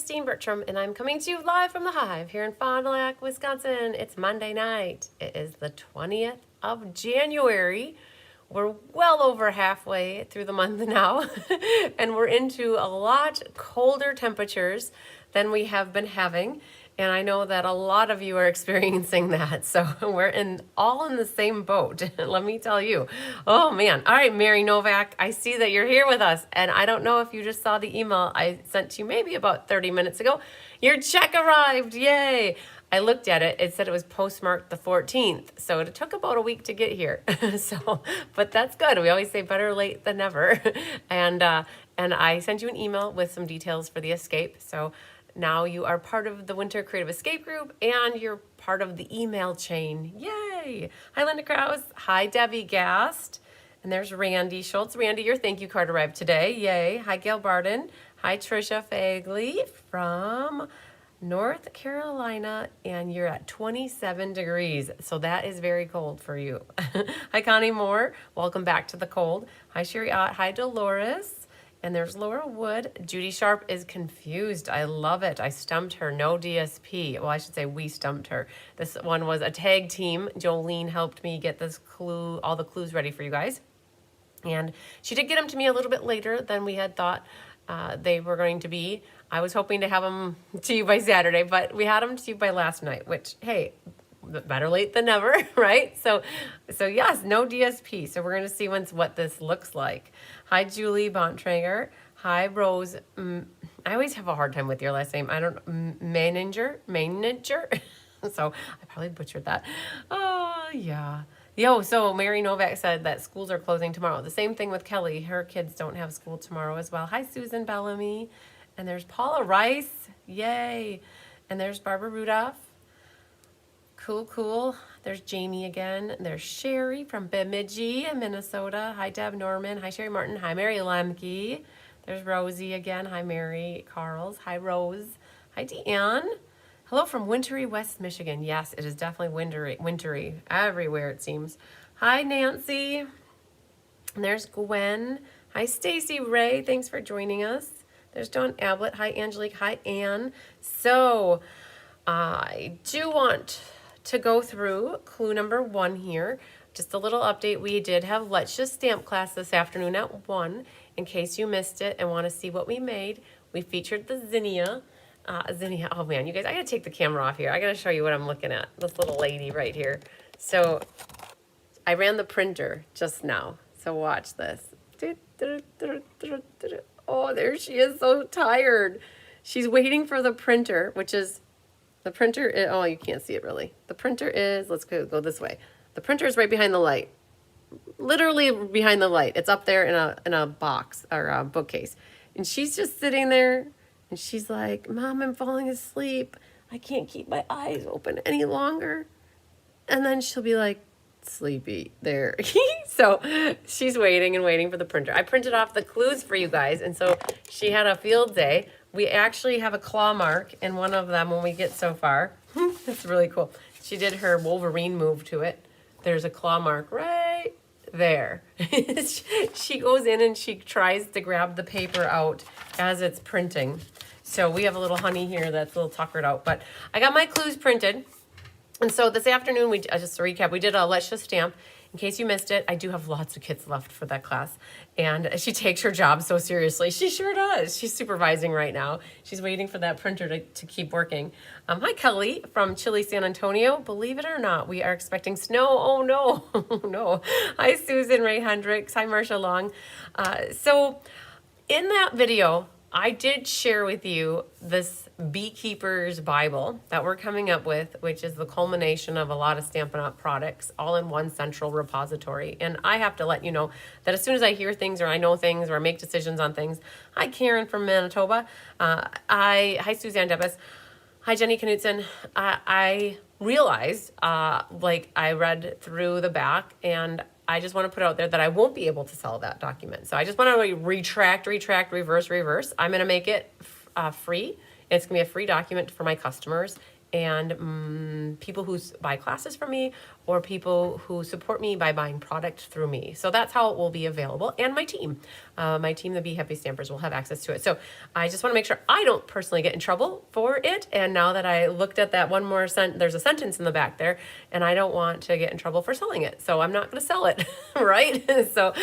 Christine Bertram, and I'm coming to you live from the Hive here in Fond du Lac, Wisconsin. It's Monday night. It is the 20th of January. We're well over halfway through the month now, and we're into a lot colder temperatures than we have been having. And I know that a lot of you are experiencing that. So we're all in the same boat. Let me tell you. Oh man. All right, Mary Novak, I see that you're here with us. And I don't know if you just saw the email I sent to you maybe about 30 minutes ago. Your check arrived. Yay. I looked at it. It said it was postmarked the 14th. So it took about a week to get here. But that's good. We always say better late than never. And I sent you an email with some details for the escape. So now you are part of the Winter Creative Escape Group, and you're part of the email chain. Yay! Hi, Linda Krause. Hi, Debbie Gast. And there's Randy Schultz. Randy, your thank you card arrived today. Yay. Hi, Gail Barden. Hi, Trisha Fagley from North Carolina, and you're at 27 degrees. So that is very cold for you. Hi, Connie Moore. Welcome back to the cold. Hi, Sherry Ott. Hi, Dolores. And there's Laura Wood. Judy Sharp is confused. I love it. I stumped her. No DSP. Well, I should say we stumped her. This one was a tag team. Jolene helped me get this clue, all the clues ready for you guys. And she did get them to me a little bit later than we had thought they were going to be. I was hoping to have them to you by Saturday, but we had them to you by last night, which, hey, better late than never, right? So yes, no DSP. So we're going to see what this looks like. Hi, Julie Bontrager. Hi, Rose. I always have a hard time with your last name. I don't, manager. So I probably butchered that. Oh, yeah. So Mary Novak said that schools are closing tomorrow. The same thing with Kelly. Her kids don't have school tomorrow as well. Hi, Susan Bellamy. And there's Paula Rice. Yay. And there's Barbara Rudolph. Cool. There's Jamie again. There's Sherry from Bemidji in Minnesota. Hi, Deb Norman. Hi, Sherry Martin. Hi, Mary Lemke. There's Rosie again. Hi, Mary Carls. Hi, Rose. Hi, Deanne. Hello from wintry West Michigan. Yes, it is definitely wintry everywhere, it seems. Hi, Nancy. And there's Gwen. Hi, Stacy Ray. Thanks for joining us. There's Dawn Ablett. Hi, Angelique. Hi, Anne. So I do want to go through clue number 1 here. Just a little update. We did have Let's Just Stamp class this afternoon at 1. In case you missed it and want to see what we made, we featured the zinnia. Oh man, you guys, I gotta take the camera off here. I gotta show you what I'm looking at. This little lady right here. So I ran the printer just now. So watch this. Oh, there she is, so tired. She's waiting for the printer, which is, the printer is, oh, you can't see it really. The printer is, let's go this way. The printer is right behind the light. Literally behind the light. It's up there in a box or a bookcase. And she's just sitting there and she's like, Mom, I'm falling asleep. I can't keep my eyes open any longer. And then she'll be like, sleepy there. So she's waiting and waiting for the printer. I printed off the clues for you guys. And so she had a field day. We actually have a claw mark in one of them when we get so far. It's really cool. She did her Wolverine move to it. There's a claw mark right there. She goes in and she tries to grab the paper out as it's printing. So we have a little honey here that's a little tuckered out. But I got my clues printed. And so this afternoon, just to recap, we did a Let's Just Stamp. In case you missed it, I do have lots of kids left for that class. And she takes her job so seriously. She sure does. She's supervising right now. She's waiting for that printer to keep working. Hi, Kelly from Chile, San Antonio. Believe it or not, we are expecting snow. Oh, no. No. Hi, Susan Ray Hendricks. Hi, Marcia Long. So in that video, I did share with you this Beekeeper's Bible that we're coming up with, which is the culmination of a lot of Stampin' Up! Products all in one central repository. And I have to let you know that as soon as I hear things or I know things or I make decisions on things, hi, Karen from Manitoba. Hi, Suzanne Debbis. Hi, Jenny Knutson. I realized, I read through the back and I just want to put out there that I won't be able to sell that document. So I just want to retract, reverse. I'm going to make it free. It's going to be a free document for my customers. and people who buy classes from me, or people who support me by buying product through me. So that's how it will be available. And my team, the Be Happy Stampers, will have access to it. So I just want to make sure I don't personally get in trouble for it. And now that I looked at that one more there's a sentence in the back there, and I don't want to get in trouble for selling it. So I'm not going to sell it, right? So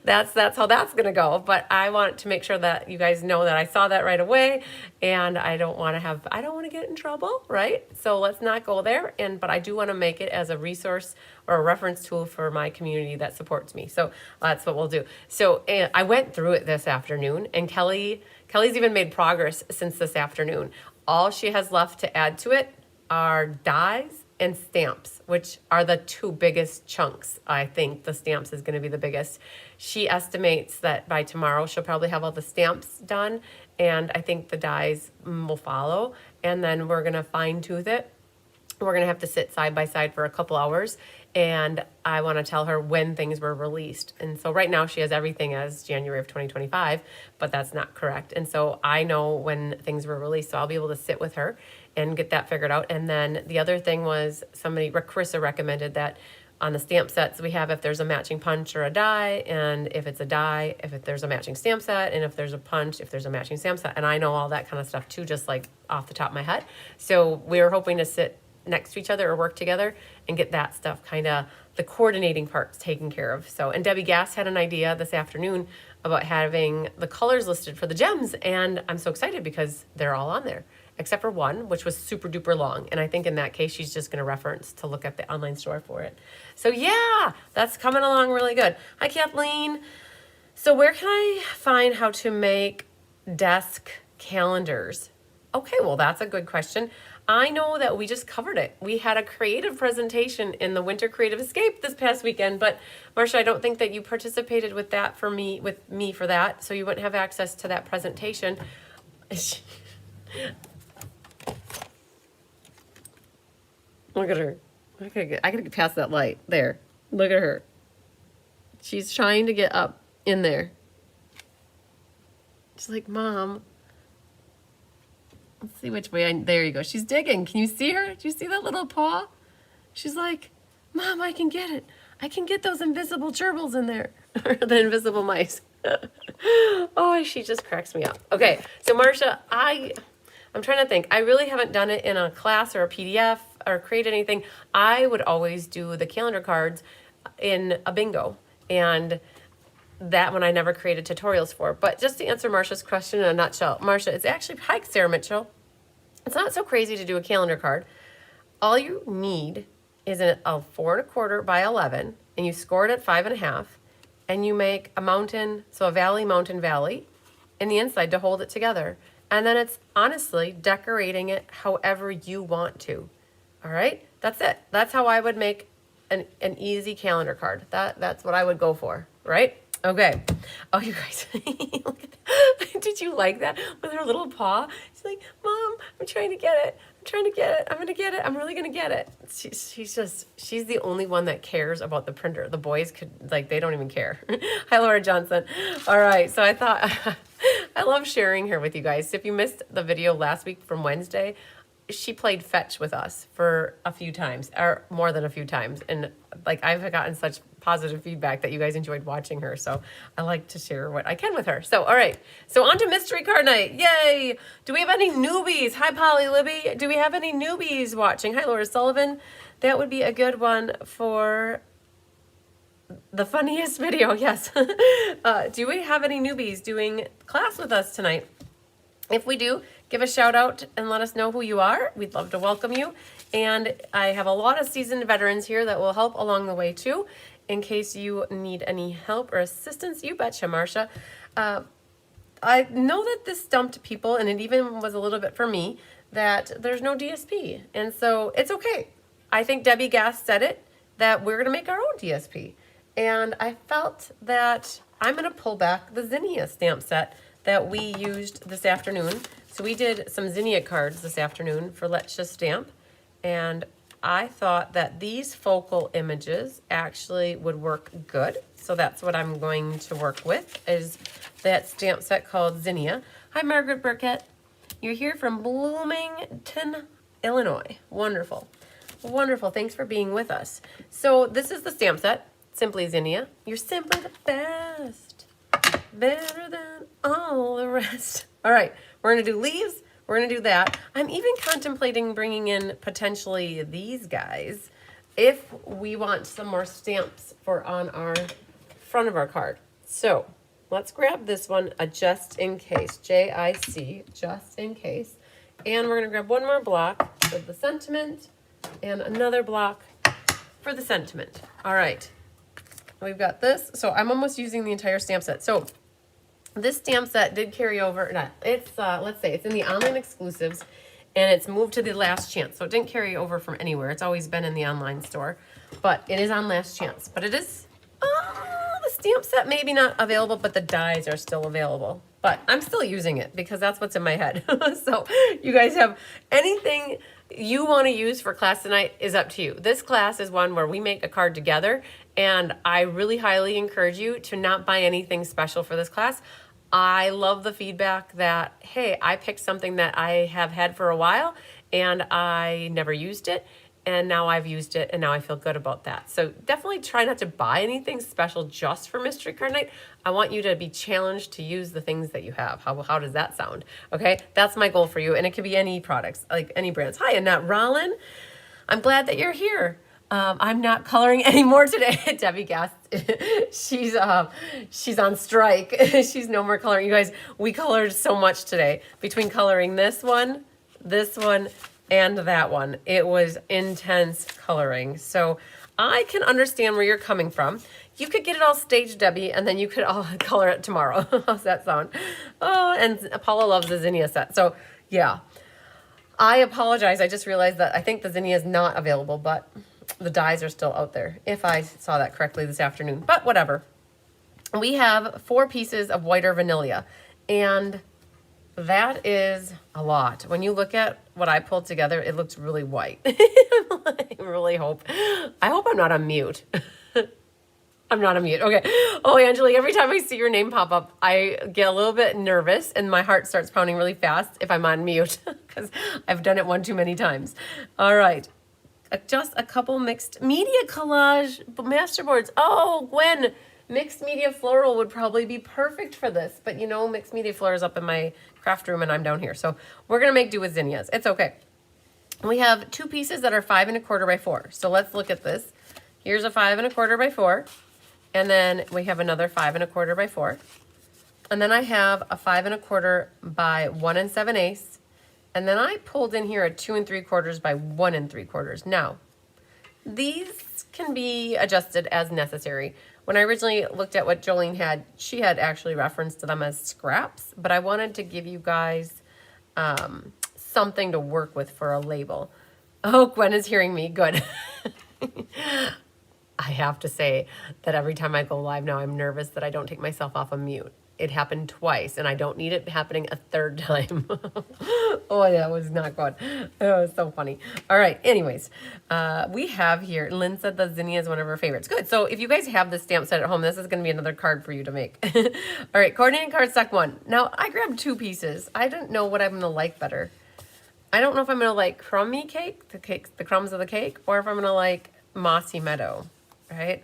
that's how that's going to go. But I want to make sure that you guys know that I saw that right away, and I don't want to get in trouble, right? So let's not go there. But I do want to make it as a resource or a reference tool for my community that supports me. So that's what we'll do. So I went through it this afternoon, and Kelly's even made progress since this afternoon. All she has left to add to it are dies and stamps, which are the two biggest chunks. I think the stamps is going to be the biggest. She estimates that by tomorrow she'll probably have all the stamps done, and I think the dies will follow, and then we're going to fine tooth it. We're going to have to sit side by side for a couple hours, and I want to tell her when things were released. And so right now she has everything as January of 2025, but that's not correct. And so I know when things were released, so I'll be able to sit with her and get that figured out. And then the other thing was Carissa recommended that on the stamp sets we have, if there's a matching punch or a die, and if it's a die, if there's a matching stamp set, and if there's a punch, if there's a matching stamp set. And I know all that kind of stuff too, just like off the top of my head. So we were hoping to sit next to each other or work together and get that stuff, kind of the coordinating parts taken care of. So, and Debbie Gass had an idea this afternoon about having the colors listed for the gems, and I'm so excited because they're all on there except for one, which was super duper long. And I think in that case she's just going to reference to look at the online store for it. So yeah, that's coming along really good. Hi Kathleen. So where can I find how to make desk calendars? Okay, well that's a good question. I know that we just covered it. We had a creative presentation in the Winter Creative Escape this past weekend, but Marcia, I don't think that you participated with me for that, so you wouldn't have access to that presentation. Look at her. I gotta get past that light. There. Look at her. She's trying to get up in there. She's like, Mom. Let's see which way there you go. She's digging. Can you see her? Do you see that little paw? She's like, Mom, I can get it. I can get those invisible gerbils in there. The invisible mice. Oh, she just cracks me up. Okay, so Marcia, I'm trying to think. I really haven't done it in a class or a PDF or create anything. I would always do the calendar cards in a bingo, and that one I never created tutorials for. But just to answer Marcia's question in a nutshell, Marcia, it's actually, hi Sarah Mitchell. It's not so crazy to do a calendar card. All you need is a 4 1/4 by 11, and you score it at 5 1/2, and you make a mountain, so a valley, mountain, valley, in the inside to hold it together. And then it's honestly decorating it however you want to. All right, that's it. That's how I would make an easy calendar card. That's what I would go for, right? Okay. Oh, you guys, look at that. Did you like that with her little paw? She's like, Mom, I'm trying to get it. I'm trying to get it. I'm going to get it. I'm really going to get it. She's the only one that cares about the printer. The boys they don't even care. Hi, Laura Johnson. All right. So I thought, I love sharing her with you guys. If you missed the video last week from Wednesday, she played fetch with us for a few times, or more than a few times. And I've gotten such positive feedback that you guys enjoyed watching her. So I like to share what I can with her. So, all right. So on to mystery card night. Yay. Do we have any newbies? Hi, Polly Libby. Do we have any newbies watching? Hi, Laura Sullivan. That would be a good one for the funniest video. Yes. Do we have any newbies doing class with us tonight? If we do, give a shout out and let us know who you are. We'd love to welcome you. And I have a lot of seasoned veterans here that will help along the way too, in case you need any help or assistance. You betcha, Marcia. I know that this stumped people, and it even was a little bit for me, that there's no DSP. And so it's okay. I think Debbie Gass said it, that we're going to make our own DSP. And I felt that I'm going to pull back the Zinnia stamp set that we used this afternoon. So we did some Zinnia cards this afternoon for Let's Just Stamp, and I thought that these focal images actually would work good. So that's what I'm going to work with, is that stamp set called Zinnia. Hi, Margaret Burkett. You're here from Bloomington, Illinois. Wonderful. Wonderful. Thanks for being with us. So this is the stamp set. Simply Zinnia. You're simply the best. Better than all the rest. All right. We're going to do leaves. We're going to do that. I'm even contemplating bringing in potentially these guys if we want some more stamps for on our front of our card. So let's grab this one, a just in case, JIC, just in case. And we're going to grab one more block for the sentiment and another block for the sentiment. All right. We've got this. So I'm almost using the entire stamp set. So this stamp set did carry over. It's, let's say it's in the online exclusives and it's moved to the last chance. So it didn't carry over from anywhere. It's always been in the online store, but it is on last chance. But it is, the stamp set maybe not available, but the dies are still available. But I'm still using it because that's what's in my head. So you guys have anything you want to use for class tonight is up to you. This class is one where we make a card together, and I really highly encourage you to not buy anything special for this class. I love the feedback that, hey, I picked something that I have had for a while and I never used it, and now I've used it and now I feel good about that. So definitely try not to buy anything special just for Mystery Card Night. I want you to be challenged to use the things that you have. How does that sound? Okay, that's my goal for you, and it could be any products, like any brands. Hi, Annette Rollin. I'm glad that you're here. I'm not coloring anymore today. Debbie Gast, she's on strike. She's no more coloring. You guys, we colored so much today between coloring this one, and that one. It was intense coloring. So I can understand where you're coming from. You could get it all staged, Debbie, and then you could all color it tomorrow. How's that sound? Oh, and Paula loves the zinnia set. So yeah, I apologize. I just realized that I think the zinnia is not available, but the dies are still out there, if I saw that correctly this afternoon. But whatever. We have 4 pieces of whiter vanilla, and that is a lot. When you look at what I pulled together, it looks really white. I really hope. I hope I'm not on mute. I'm not on mute. Okay. Oh, Angelique, every time I see your name pop up, I get a little bit nervous and my heart starts pounding really fast if I'm on mute because I've done it one too many times. All right. Just a couple mixed media collage masterboards. Oh, Gwen, mixed media floral would probably be perfect for this. But you know, mixed media floral is up in my craft room and I'm down here. So we're going to make do with zinnias. It's okay. We have 2 pieces that are 5 1/4 by 4. So let's look at this. Here's a 5 1/4 by 4. And then we have another 5 1/4 by 4. And then I have a 5 1/4 by 1 7/8. And then I pulled in here a 2 3/4 by 1 3/4. Now, these can be adjusted as necessary. When I originally looked at what Jolene had, she had actually referenced them as scraps, but I wanted to give you guys something to work with for a label. Oh, Gwen is hearing me. Good. I have to say that every time I go live now, I'm nervous that I don't take myself off of mute. It happened twice, and I don't need it happening a 3rd time. Oh, that was not good. That was so funny. All right, anyways, we have here, Lynn said the zinnia is one of her favorites. Good, so if you guys have the stamp set at home, this is going to be another card for you to make. All right, coordinating cardstock 1. Now, I grabbed 2 pieces. I don't know what I'm going to like better. I don't know if I'm going to like crummy cake, the crumbs of the cake, or if I'm going to like mossy meadow, right?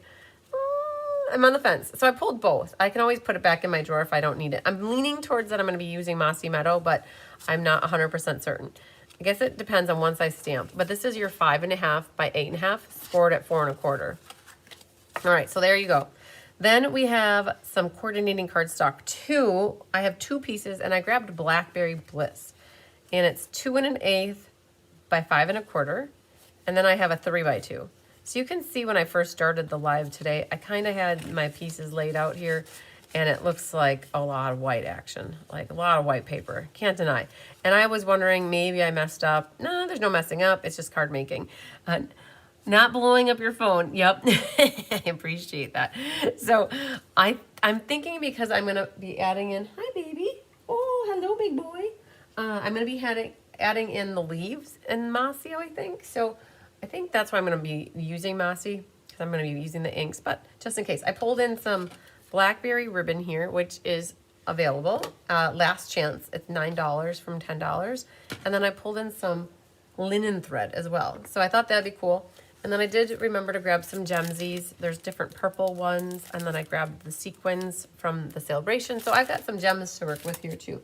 I'm on the fence. So I pulled both. I can always put it back in my drawer if I don't need it. I'm leaning towards that I'm going to be using Mossy Meadow, but I'm not 100% certain. I guess it depends on one size stamp. But this is your 5 1/2 by 8 1/2, scored at 4 1/4. All right, so there you go. Then we have some coordinating cardstock 2. I have 2 pieces, and I grabbed Blackberry Bliss. And it's 2 1/8 by 5 1/4. And then I have a 3 by 2. So you can see when I first started the live today, I kind of had my pieces laid out here, and it looks like a lot of white action, like a lot of white paper. Can't deny. And I was wondering, maybe I messed up. No, there's no messing up. It's just card making. Not blowing up your phone. Yep. I appreciate that. So I'm thinking because I'm going to be adding in, hi, baby. Oh, hello, big boy. I'm going to be adding in the leaves and Mossy, I think. So I think that's why I'm going to be using Mossy, because I'm going to be using the inks. But just in case, I pulled in some Blackberry ribbon here, which is available. Last chance. It's $9 from $10. And then I pulled in some linen thread as well. So I thought that'd be cool. And then I did remember to grab some gemsies. There's different purple ones. And then I grabbed the sequins from the sale-a-bration. So I've got some gems to work with here too.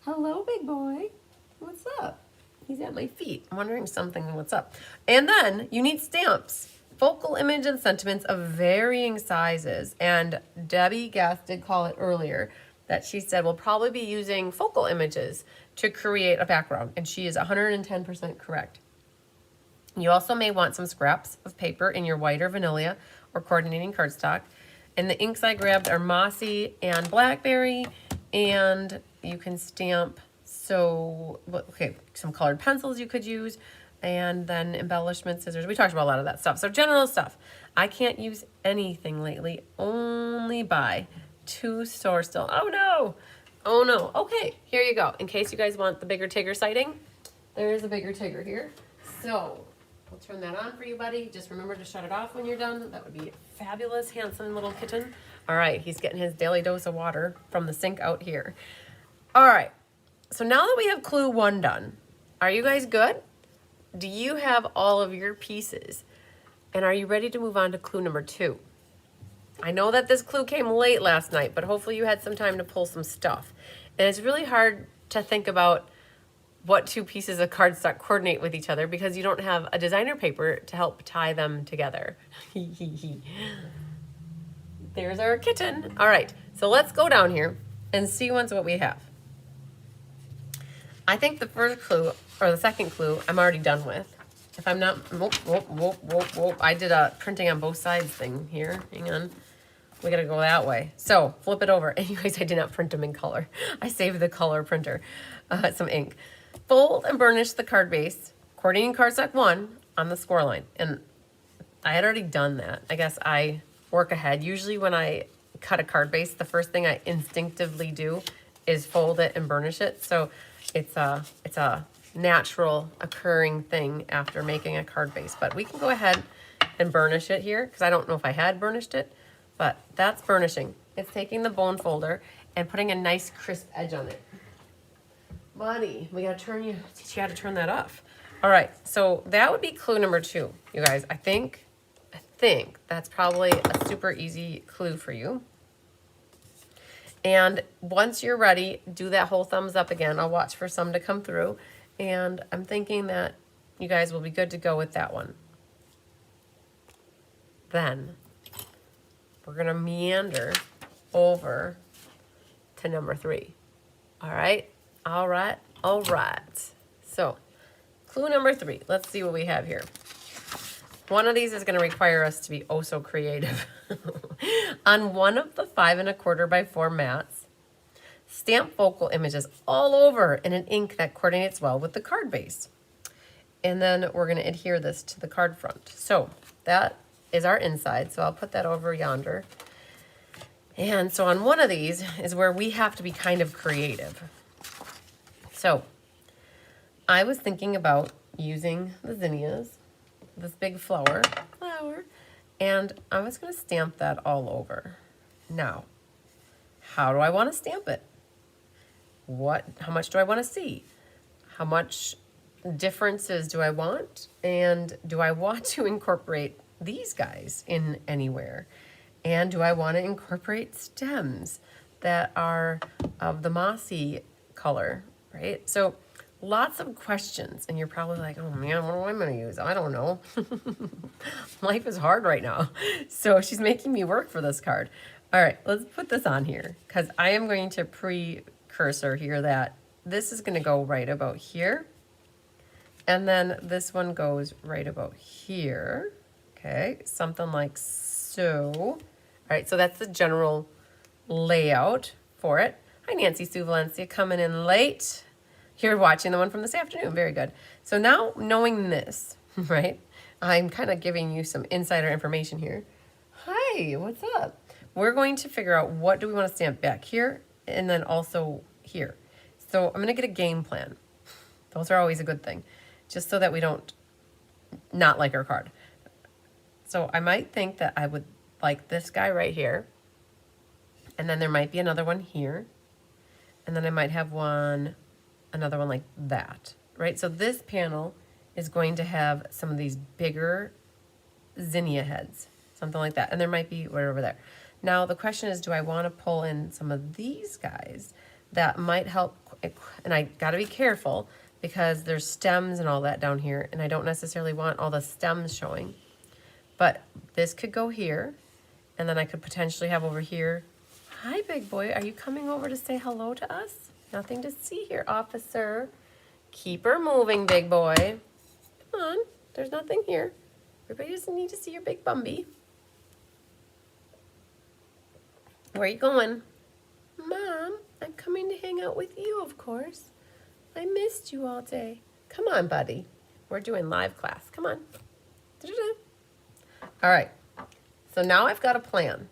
Hello, big boy. What's up? He's at my feet. I'm wondering something, what's up? And then you need stamps. Focal image and sentiments of varying sizes. And Debbie Gass did call it earlier that she said we'll probably be using focal images to create a background. And she is 110% correct. You also may want some scraps of paper in your white or vanilla or coordinating cardstock. And the inks I grabbed are Mossy and Blackberry. And you can stamp, so, okay, some colored pencils you could use. And then embellishment scissors. We talked about a lot of that stuff. So general stuff. I can't use anything lately. Only buy 2 stores still. Oh no. Oh no. Okay, here you go. In case you guys want the bigger Tigger sighting, there is a bigger Tigger here. So we'll turn that on for you, buddy. Just remember to shut it off when you're done. That would be a fabulous, handsome little kitten. All right, he's getting his daily dose of water from the sink out here. All right, so now that we have clue 1 done, are you guys good? Do you have all of your pieces? And are you ready to move on to clue number 2? I know that this clue came late last night, but hopefully you had some time to pull some stuff. And it's really hard to think about what 2 pieces of cardstock coordinate with each other because you don't have a designer paper to help tie them together. There's our kitten. All right, so let's go down here and see what we have. I think the first clue, or the second clue, I'm already done with. If I'm not, whoop. I did a printing on both sides thing here. Hang on. We gotta go that way. So flip it over. Anyways, I did not print them in color. I saved the color printer, some ink. Fold and burnish the card base, coordinating cardstock 1 on the score line. And I had already done that. I guess I work ahead. Usually when I cut a card base, the first thing I instinctively do is fold it and burnish it. So it's a natural occurring thing after making a card base. But we can go ahead and burnish it here because I don't know if I had burnished it, but that's burnishing. It's taking the bone folder and putting a nice crisp edge on it. Buddy, we gotta teach you how to turn that off. All right, so that would be clue number 2, you guys. I think that's probably a super easy clue for you. And once you're ready, do that whole thumbs up again. I'll watch for some to come through. And I'm thinking that you guys will be good to go with that one. Then we're gonna meander over to number 3. All right. So clue number 3, let's see what we have here. One of these is going to require us to be oh so creative. On one of the 5 1/4 by 4 mats, stamp focal images all over in an ink that coordinates well with the card base. And then we're going to adhere this to the card front. So that is our inside. So I'll put that over yonder. And so on one of these is where we have to be kind of creative. So I was thinking about using the zinnias, this big flower, and I was going to stamp that all over. Now, how do I want to stamp it? How much do I want to see? How much differences do I want? And do I want to incorporate these guys in anywhere? And do I want to incorporate stems that are of the mossy color, right? So lots of questions, and you're probably like, oh man, what am I going to use? I don't know. Life is hard right now. So she's making me work for this card. All right, let's put this on here because I am going to precursor here that this is going to go right about here. And then this one goes right about here. Okay, something like so. All right, so that's the general layout for it. Hi, Nancy Sue Valencia, coming in late. You're watching the one from this afternoon. Very good. So now knowing this, right, I'm kind of giving you some insider information here. Hi, what's up? We're going to figure out what do we want to stamp back here and then also here. So I'm going to get a game plan. Those are always a good thing, just so that we don't not like our card. So I might think that I would like this guy right here. And then there might be another one here. And then I might have another one like that, right? So this panel is going to have some of these bigger zinnia heads, something like that. And there might be right over there. Now the question is, do I want to pull in some of these guys that might help? And I got to be careful because there's stems and all that down here, and I don't necessarily want all the stems showing. But this could go here, and then I could potentially have over here. Hi, big boy. Are you coming over to say hello to us? Nothing to see here, officer. Keep her moving, big boy. Come on. There's nothing here. Everybody doesn't need to see your big Bumby. Where are you going? Mom, I'm coming to hang out with you, of course. I missed you all day. Come on, buddy. We're doing live class. Come on. Da-da-da. All right. So now I've got a plan.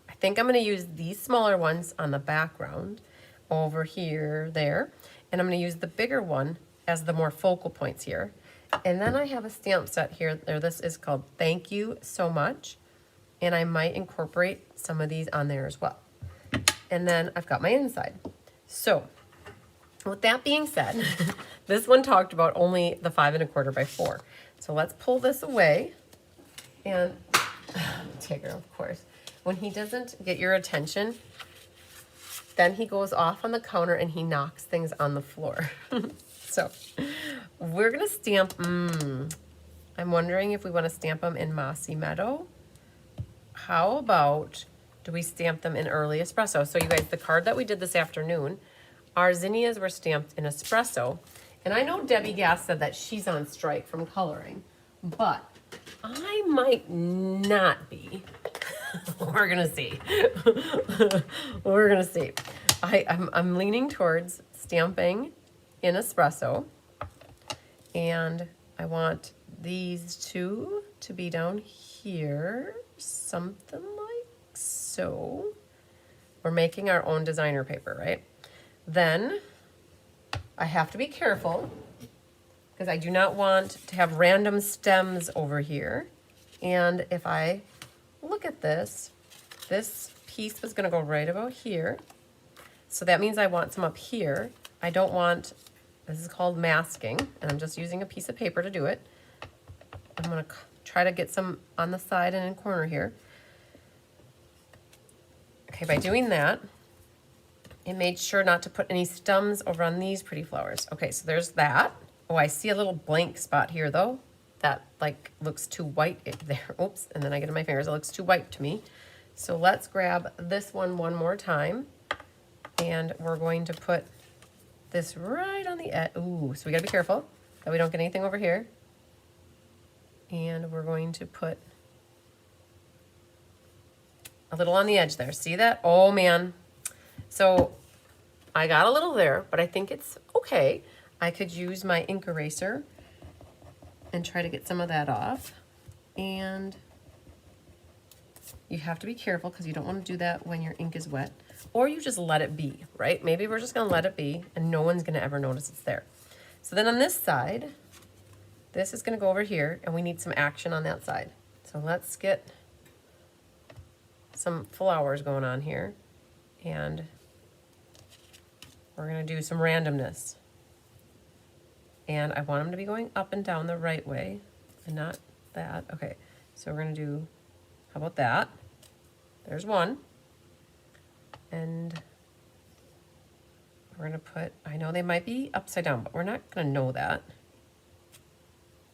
I think I'm going to use these smaller ones on the background over here, there. And I'm going to use the bigger one as the more focal points here. And then I have a stamp set here. This is called Thank You So Much. And I might incorporate some of these on there as well. And then I've got my inside. So with that being said, this one talked about only the 5 1/4 by 4. So let's pull this away. And Tigger, of course, when he doesn't get your attention, then he goes off on the counter and he knocks things on the floor. So we're going to stamp, I'm wondering if we want to stamp them in Mossy Meadow. How about, do we stamp them in Early Espresso? So you guys, the card that we did this afternoon, our zinnias were stamped in Espresso. And I know Debbie Gass said that she's on strike from coloring, but I might not be. We're going to see. We're going to see. I'm leaning towards stamping in Espresso. And I want these two to be down here, something like so. We're making our own designer paper, right? Then I have to be careful because I do not want to have random stems over here. And if I look at this piece was going to go right about here. So that means I want some up here. I don't want, this is called masking, and I'm just using a piece of paper to do it. I'm going to try to get some on the side and in corner here. Okay, by doing that, it made sure not to put any stems over on these pretty flowers. Okay, so there's that. Oh, I see a little blank spot here though. That like looks too white there. Oops, and then I get in my fingers. It looks too white to me. So let's grab this one more time. And we're going to put this right on the edge. Ooh, so we gotta be careful that we don't get anything over here. And we're going to put a little on the edge there. See that? Oh man. So I got a little there, but I think it's okay. I could use my ink eraser and try to get some of that off. And you have to be careful because you don't want to do that when your ink is wet. Or you just let it be, right? Maybe we're just going to let it be and no one's going to ever notice it's there. So then on this side, this is going to go over here and we need some action on that side. So let's get some flowers going on here. And we're going to do some randomness. And I want them to be going up and down the right way and not that. Okay, so we're going to do, how about that? There's one. And we're going to put, I know they might be upside down, but we're not going to know that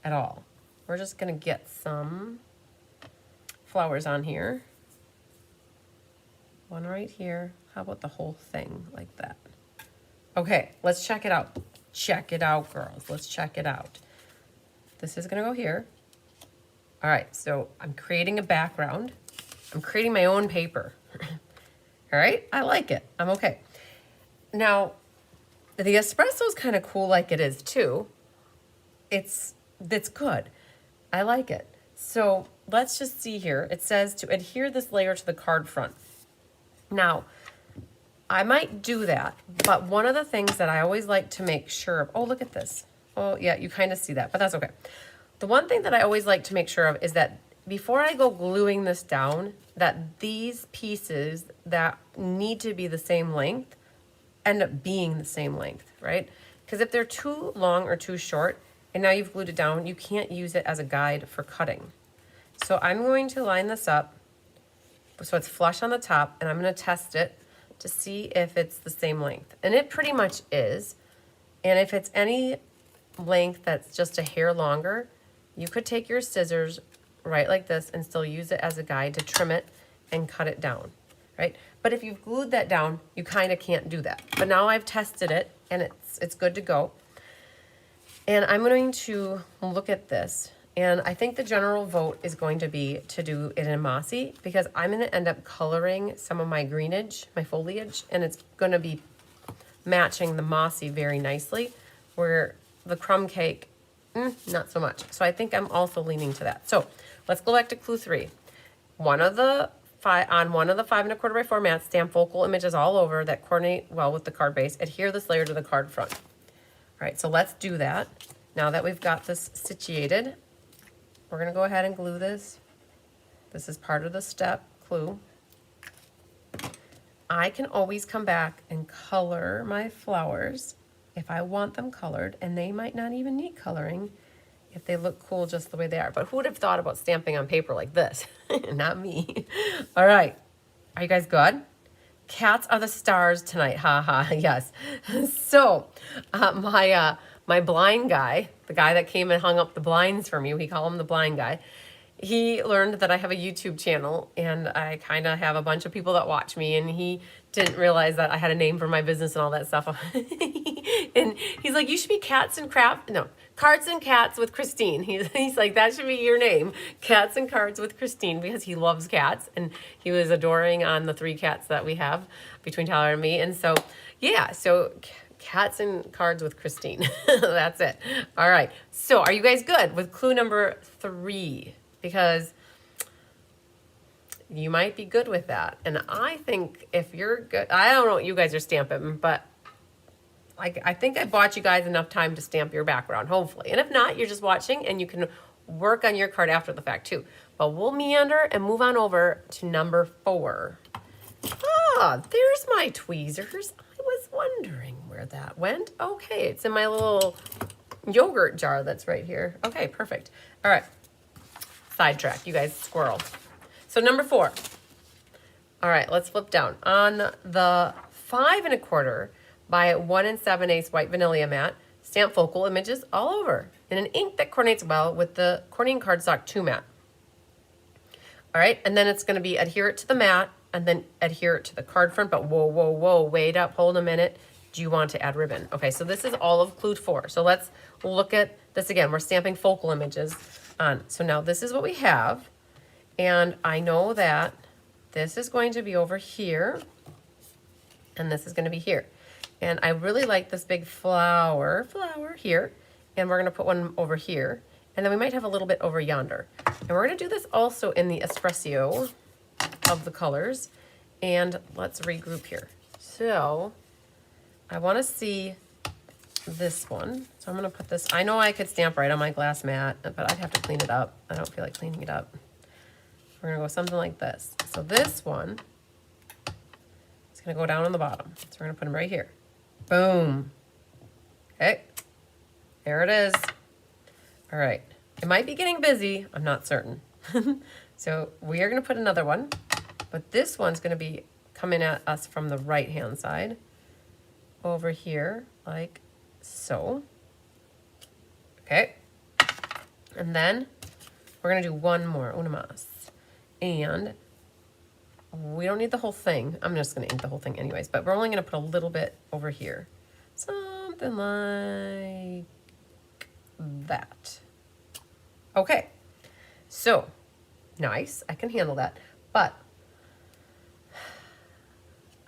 at all. We're just going to get some flowers on here. One right here. How about the whole thing like that? Okay, let's check it out. Check it out, girls. Let's check it out. This is going to go here. All right, so I'm creating a background. I'm creating my own paper. All right, I like it. I'm okay. Now, the espresso is kind of cool like it is too. It's good. I like it. So let's just see here. It says to adhere this layer to the card front. Now, I might do that, but one of the things that I always like to make sure of, oh, look at this. Oh, yeah, you kind of see that, but that's okay. The one thing that I always like to make sure of is that before I go gluing this down, that these pieces that need to be the same length end up being the same length, right? Because if they're too long or too short, and now you've glued it down. You can't use it as a guide for cutting. So I'm going to line this up so it's flush on the top, and I'm going to test it to see if it's the same length. And it pretty much is. And if it's any length that's just a hair longer, you could take your scissors right like this and still use it as a guide to trim it and cut it down, right? But if you've glued that down, you kind of can't do that. But now I've tested it and it's good to go. And I'm going to look at this, and I think the general vote is going to be to do it in mossy, because I'm going to end up coloring some of my greenage, my foliage, and it's going to be matching the mossy very nicely, where the crumb cake, not so much. So I think I'm also leaning to that. So let's go back to clue 3. On one of the 5 1/4 by 4 mats, stamp focal images all over that coordinate well with the card base. Adhere this layer to the card front. All right, so let's do that. Now that we've got this situated, we're gonna go ahead and glue this. This is part of the step clue. I can always come back and color my flowers if I want them colored, and they might not even need coloring if they look cool just the way they are. But who would have thought about stamping on paper like this? Not me. All right, are you guys good? Cats are the stars tonight, haha, yes. So my blind guy, the guy that came and hung up the blinds for me, we call him the blind guy, he learned that I have a YouTube channel, and I kind of have a bunch of people that watch me, and he didn't realize that I had a name for my business and all that stuff. And he's like, you should be Cards and Cats with Christine. He's like, that should be your name, Cats and Cards with Christine, because he loves cats, and he was adoring on the 3 cats that we have between Tyler and me. And so, yeah, so Cats and Cards with Christine. That's it. All right. So are you guys good with clue number 3? Because you might be good with that. And I think if you're good, I don't know what you guys are stamping, but I think I bought you guys enough time to stamp your background, hopefully. And if not, you're just watching and you can work on your card after the fact too. But we'll meander and move on over to number 4. Ah, there's my tweezers. I was wondering where that went. Okay, it's in my little yogurt jar that's right here. Okay, perfect. All right. Sidetrack, you guys squirrel. So number 4. All right, let's flip down. On the 5 1/4 by 1 7/8 white vanilla mat, stamp focal images all over in an ink that coordinates well with the Corning Cardstock 2 mat. All right, and then it's going to be adhere it to the mat and then adhere it to the card front. But whoa, wait up, hold a minute. Do you want to add ribbon? Okay, so this is all of clue 4. So let's look at this again. We're stamping focal images on. So now this is what we have. And I know that this is going to be over here. And this is going to be here. And I really like this big flower here. And we're going to put one over here. And then we might have a little bit over yonder. And we're going to do this also in the espresso of the colors. And let's regroup here. So I want to see this one. So I'm going to put this, I know I could stamp right on my glass mat, but I'd have to clean it up. I don't feel like cleaning it up. We're going to go something like this. So this one is going to go down on the bottom. So we're going to put them right here. Boom. Okay. There it is. All right. It might be getting busy. I'm not certain. So we are going to put another one, but this one's going to be coming at us from the right-hand side over here, like so. Okay. And then we're going to do one more, una más. And we don't need the whole thing. I'm just going to ink the whole thing anyways, but we're only going to put a little bit over here. Something like that. Okay. So, nice. I can handle that. But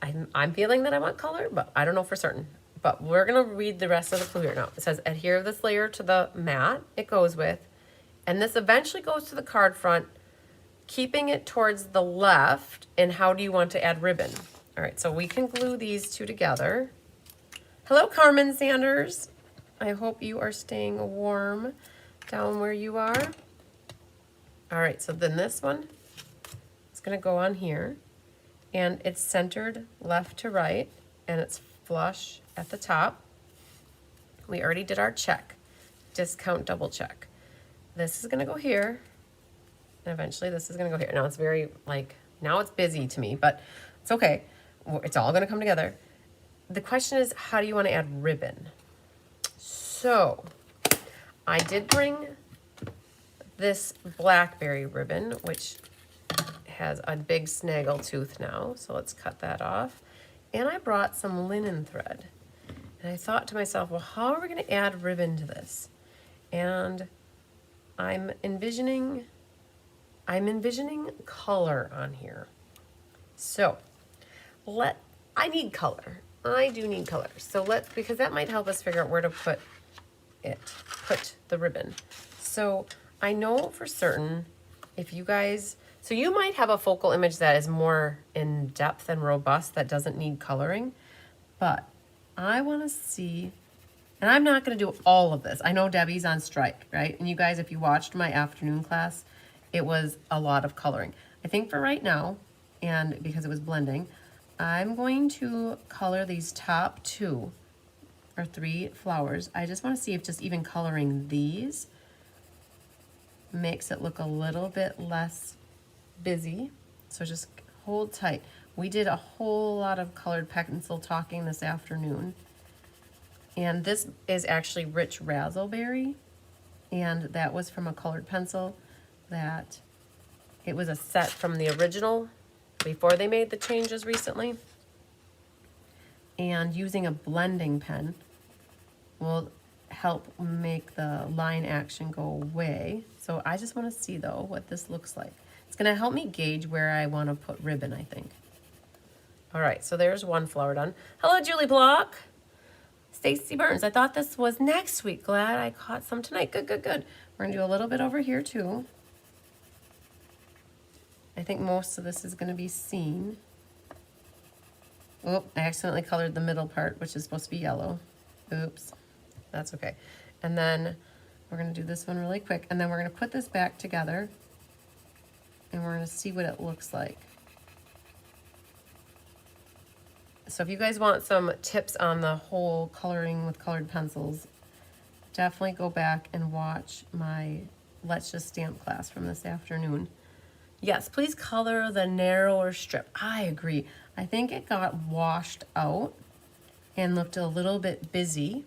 I'm feeling that I want color, but I don't know for certain. But we're going to read the rest of the clue here now. It says, adhere this layer to the mat it goes with, and this eventually goes to the card front, keeping it towards the left. And how do you want to add ribbon? All right, so we can glue these two together. Hello, Carmen Sanders. I hope you are staying warm down where you are. All right, so then this one is going to go on here, and it's centered left to right, and it's flush at the top. We already did our check, discount double check. This is gonna go here, and eventually this is gonna go here. Now it's very, like, now it's busy to me, but it's okay. It's all gonna come together. The question is, how do you wanna add ribbon? So, I did bring this blackberry ribbon, which has a big snaggle tooth now, so let's cut that off. And I brought some linen thread. And I thought to myself, well, how are we gonna add ribbon to this? And I'm envisioning color on here. So I need color. I do need color. So because that might help us figure out where to put the ribbon. So I know for certain if you guys, so you might have a focal image that is more in depth and robust that doesn't need coloring, but I want to see, and I'm not going to do all of this. I know Debbie's on strike, right? And you guys, if you watched my afternoon class, it was a lot of coloring. I think for right now, and because it was blending, I'm going to color these top 2 or 3 flowers. I just want to see if just even coloring these makes it look a little bit less busy. So just hold tight. We did a whole lot of colored pencil talking this afternoon. And this is actually rich razzleberry. And that was from a colored pencil that it was a set from the original before they made the changes recently. And using a blending pen will help make the line action go away. So I just want to see though what this looks like. It's going to help me gauge where I want to put ribbon, I think. All right, so there's one flower done. Hello, Julie Block. Stacy Burns, I thought this was next week. Glad I caught some tonight. Good, good, good. We're going to do a little bit over here too. I think most of this is going to be seen. Oh, I accidentally colored the middle part, which is supposed to be yellow. Oops, that's okay. And then we're going to do this one really quick, and then we're going to put this back together, and we're going to see what it looks like. So if you guys want some tips on the whole coloring with colored pencils, definitely go back and watch my Let's Just Stamp class from this afternoon. Yes, please color the narrower strip. I agree. I think it got washed out and looked a little bit busy.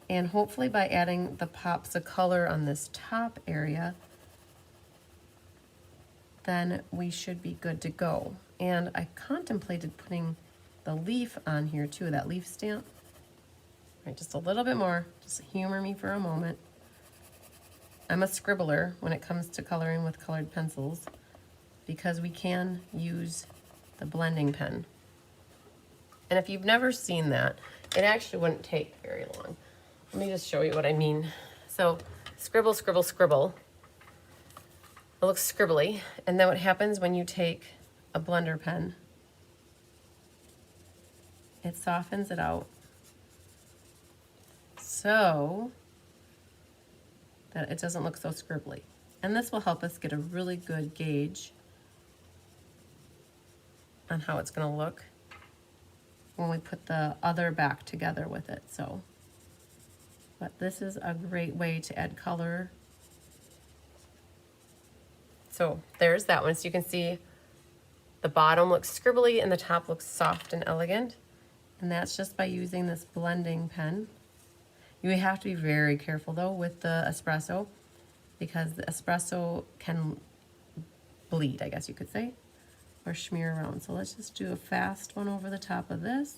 And hopefully by adding the pops of color on this top area, then we should be good to go. And I contemplated putting the leaf on here too, that leaf stamp. All right, just a little bit more. Just humor me for a moment. I'm a scribbler when it comes to coloring with colored pencils because we can use the blending pen. And if you've never seen that, it actually wouldn't take very long. Let me just show you what I mean. So scribble, scribble, scribble. It looks scribbly. And then what happens when you take a blender pen, it softens it out so that it doesn't look so scribbly. And this will help us get a really good gauge on how it's going to look when we put the other back together with it. So, but this is a great way to add color. So there's that one. So you can see the bottom looks scribbly and the top looks soft and elegant. And that's just by using this blending pen. You have to be very careful though with the espresso because the espresso can bleed, I guess you could say, or smear around. So let's just do a fast one over the top of this.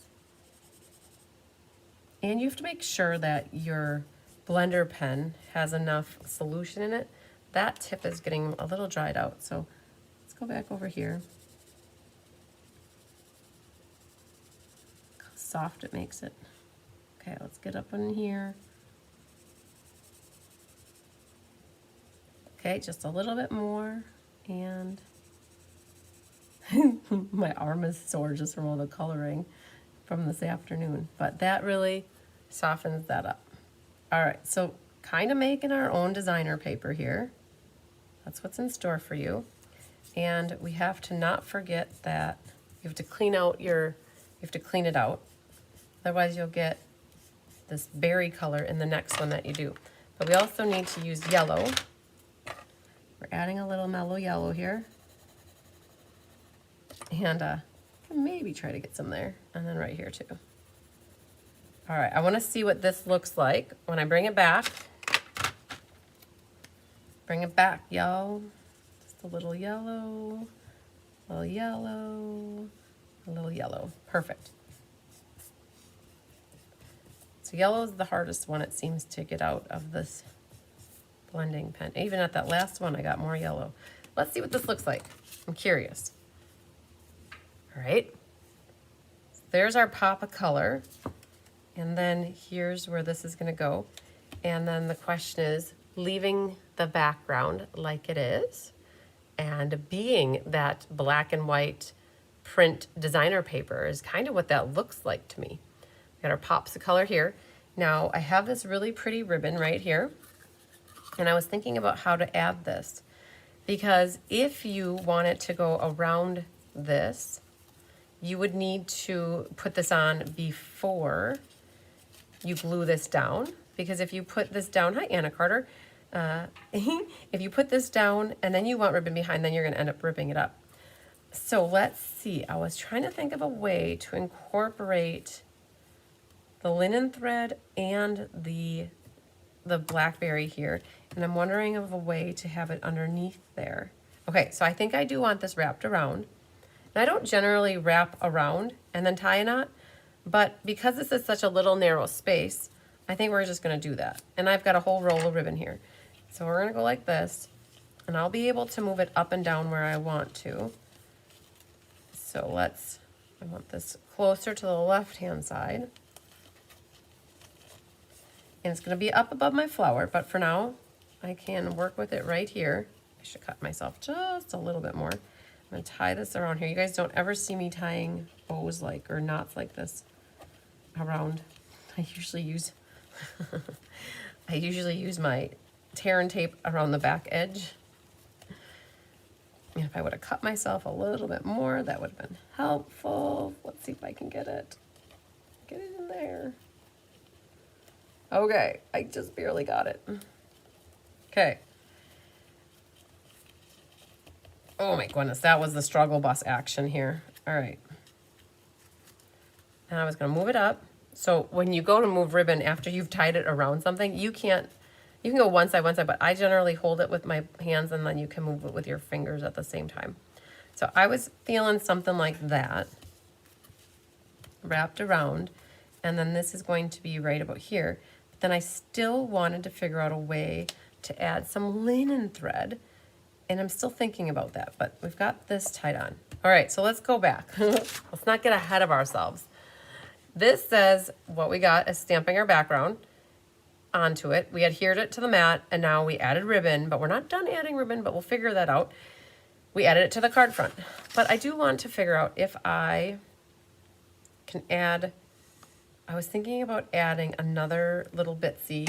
And you have to make sure that your blender pen has enough solution in it. That tip is getting a little dried out. So let's go back over here. Soft it makes it. Okay, let's get up in here. Okay, just a little bit more, and my arm is sore just from all the coloring from this afternoon, but that really softens that up. All right, so kind of making our own designer paper here. That's what's in store for you. And we have to not forget that you have to clean it out. Otherwise you'll get this berry color in the next one that you do. But we also need to use yellow. We're adding a little mellow yellow here. And maybe try to get some there. And then right here too. All right, I wanna see what this looks like when I bring it back. Bring it back, y'all. Just a little yellow, a little yellow, a little yellow. Perfect. So yellow is the hardest one, it seems, to get out of this blending pen. Even at that last one, I got more yellow. Let's see what this looks like. I'm curious. All right. So there's our pop of color. And then here's where this is gonna go. And then the question is, leaving the background like it is and being that black and white print designer paper is kind of what that looks like to me. We got our pops of color here. Now I have this really pretty ribbon right here, and I was thinking about how to add this, because if you want it to go around this, you would need to put this on before you glue this down, because if you put this down, hi Anna Carter, if you put this down and then you want ribbon behind, then you're going to end up ripping it up. So let's see. I was trying to think of a way to incorporate the linen thread and the blackberry here, and I'm wondering of a way to have it underneath there. Okay, so I think I do want this wrapped around. And I don't generally wrap around and then tie a knot, but because this is such a little narrow space, I think we're just going to do that. And I've got a whole roll of ribbon here. So we're going to go like this, and I'll be able to move it up and down where I want to. So I want this closer to the left-hand side. And it's going to be up above my flower, but for now, I can work with it right here. I should cut myself just a little bit more. I'm going to tie this around here. You guys don't ever see me tying bows or knots like this around. I usually use my tear and tape around the back edge. And if I would have cut myself a little bit more, that would have been helpful. Let's see if I can get it in there. Okay, I just barely got it. Okay. Oh my goodness, that was the struggle bus action here. All right. And I was gonna move it up. So when you go to move ribbon after you've tied it around something, you can go one side, but I generally hold it with my hands, and then you can move it with your fingers at the same time. So I was feeling something like that, wrapped around, and then this is going to be right about here. But then I still wanted to figure out a way to add some linen thread, and I'm still thinking about that, but we've got this tied on. All right, so let's go back. Let's not get ahead of ourselves. This says what we got is stamping our background onto it. We adhered it to the mat, and now we added ribbon, but we're not done adding ribbon, but we'll figure that out. We added it to the card front. But I do want to figure out if I can add, I was thinking about adding another little bitsy.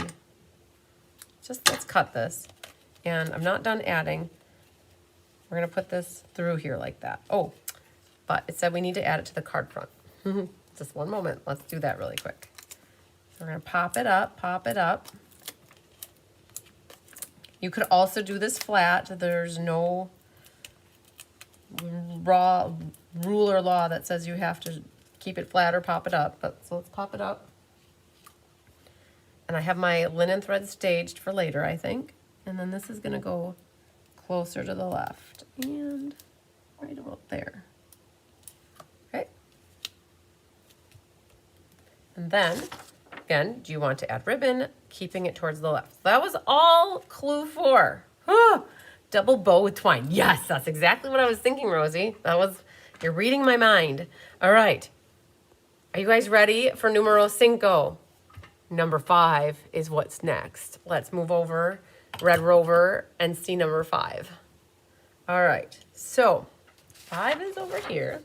Let's cut this. And I'm not done adding. We're gonna put this through here like that. Oh, but it said we need to add it to the card front. Just one moment, let's do that really quick. We're gonna pop it up. You could also do this flat. There's no raw rule or law that says you have to keep it flat or pop it up, but so let's pop it up. And I have my linen thread staged for later, I think. And then this is gonna go closer to the left and right about there. Okay. And then, again, do you want to add ribbon, keeping it towards the left? That was all clue 4. Ah, double bow with twine. Yes, that's exactly what I was thinking, Rosie. You're reading my mind. All right. Are you guys ready for numero 5? Number 5 is what's next. Let's move over, Red Rover, and see number 5. All right, so 5 is over here.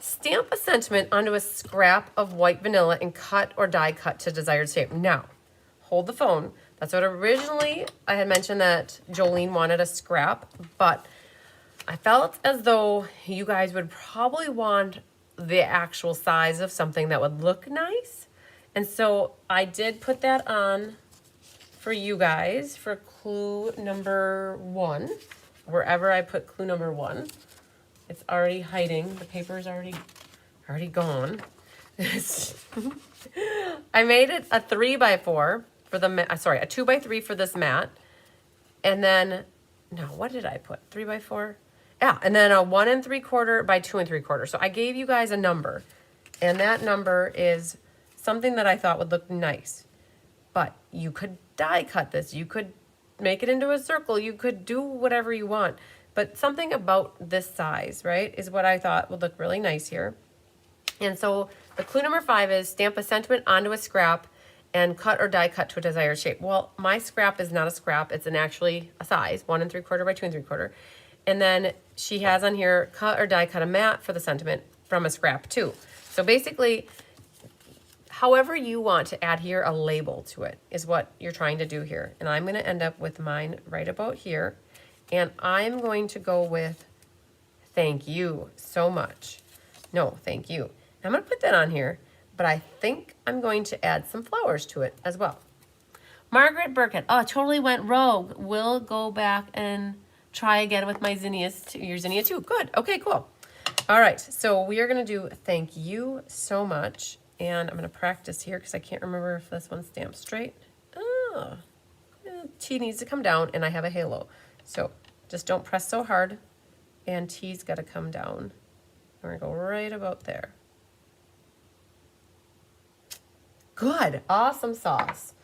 Stamp a sentiment onto a scrap of white vanilla and cut or die cut to desired shape. Now, hold the phone. That's what originally I had mentioned that Jolene wanted a scrap, but I felt as though you guys would probably want the actual size of something that would look nice And so I did put that on for you guys for clue number 1. Wherever I put clue number 1, it's already hiding. The paper is already gone. I made it a 3x4 for the sorry, a 2x3 for this mat. And then, no, what did I put? 3x4? Yeah, and then a 1 3/4 by 2 3/4. So I gave you guys a number, and that number is something that I thought would look nice. But you could die cut this. You could make it into a circle. You could do whatever you want. But something about this size, right, is what I thought would look really nice here. And so the clue number 5 is stamp a sentiment onto a scrap and cut or die cut to a desired shape. Well, my scrap is not a scrap. It's actually a size, 1 3/4 by 2 3/4. And then she has on here, cut or die cut a mat for the sentiment from a scrap too. So basically, however you want to add here a label to it is what you're trying to do here. And I'm going to end up with mine right about here. And I'm going to go with thank you so much. No, thank you. I'm going to put that on here, but I think I'm going to add some flowers to it as well. Margaret Burkett. Oh, totally went rogue. We'll go back and try again with my zinnias, your zinnia too. Good. Okay, cool. All right, so we are going to do thank you so much. And I'm going to practice here because I can't remember if this one's stamped straight. Oh, T needs to come down, and I have a halo. So just don't press so hard, and T's got to come down. We're going to go right about there. Good. Awesome sauce.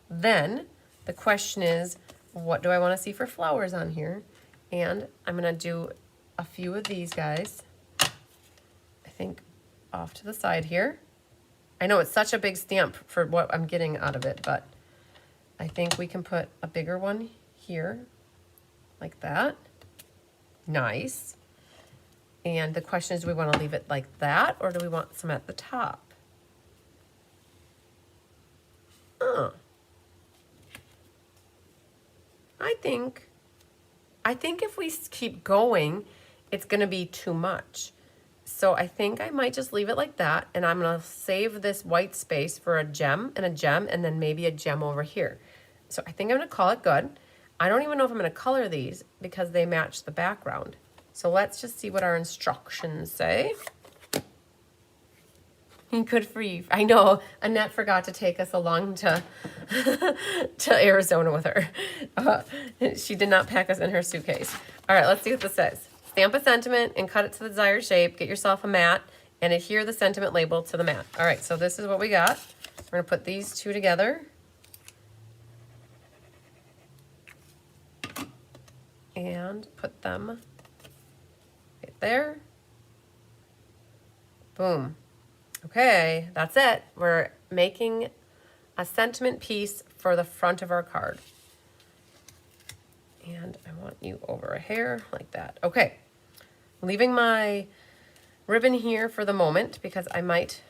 Then the question is, what do I want to see for flowers on here? And I'm going to do a few of these guys. I think off to the side here. I know it's such a big stamp for what I'm getting out of it, but I think we can put a bigger one here, like that. Nice. And the question is, do we want to leave it like that, or do we want some at the top? I think if we keep going, it's going to be too much. So I think I might just leave it like that, and I'm going to save this white space for a gem, and then maybe a gem over here. So I think I'm going to call it good. I don't even know if I'm going to color these because they match the background. So let's just see what our instructions say. Good for you. I know Annette forgot to take us along to Arizona with her. She did not pack us in her suitcase. All right, let's see what this says. Stamp a sentiment and cut it to the desired shape. Get yourself a mat and adhere the sentiment label to the mat. All right, so this is what we got. We're going to put these two together. And put them right there. Boom. Okay, that's it. We're making a sentiment piece for the front of our card. And I want you over a hair like that. Okay, leaving my ribbon here for the moment because I might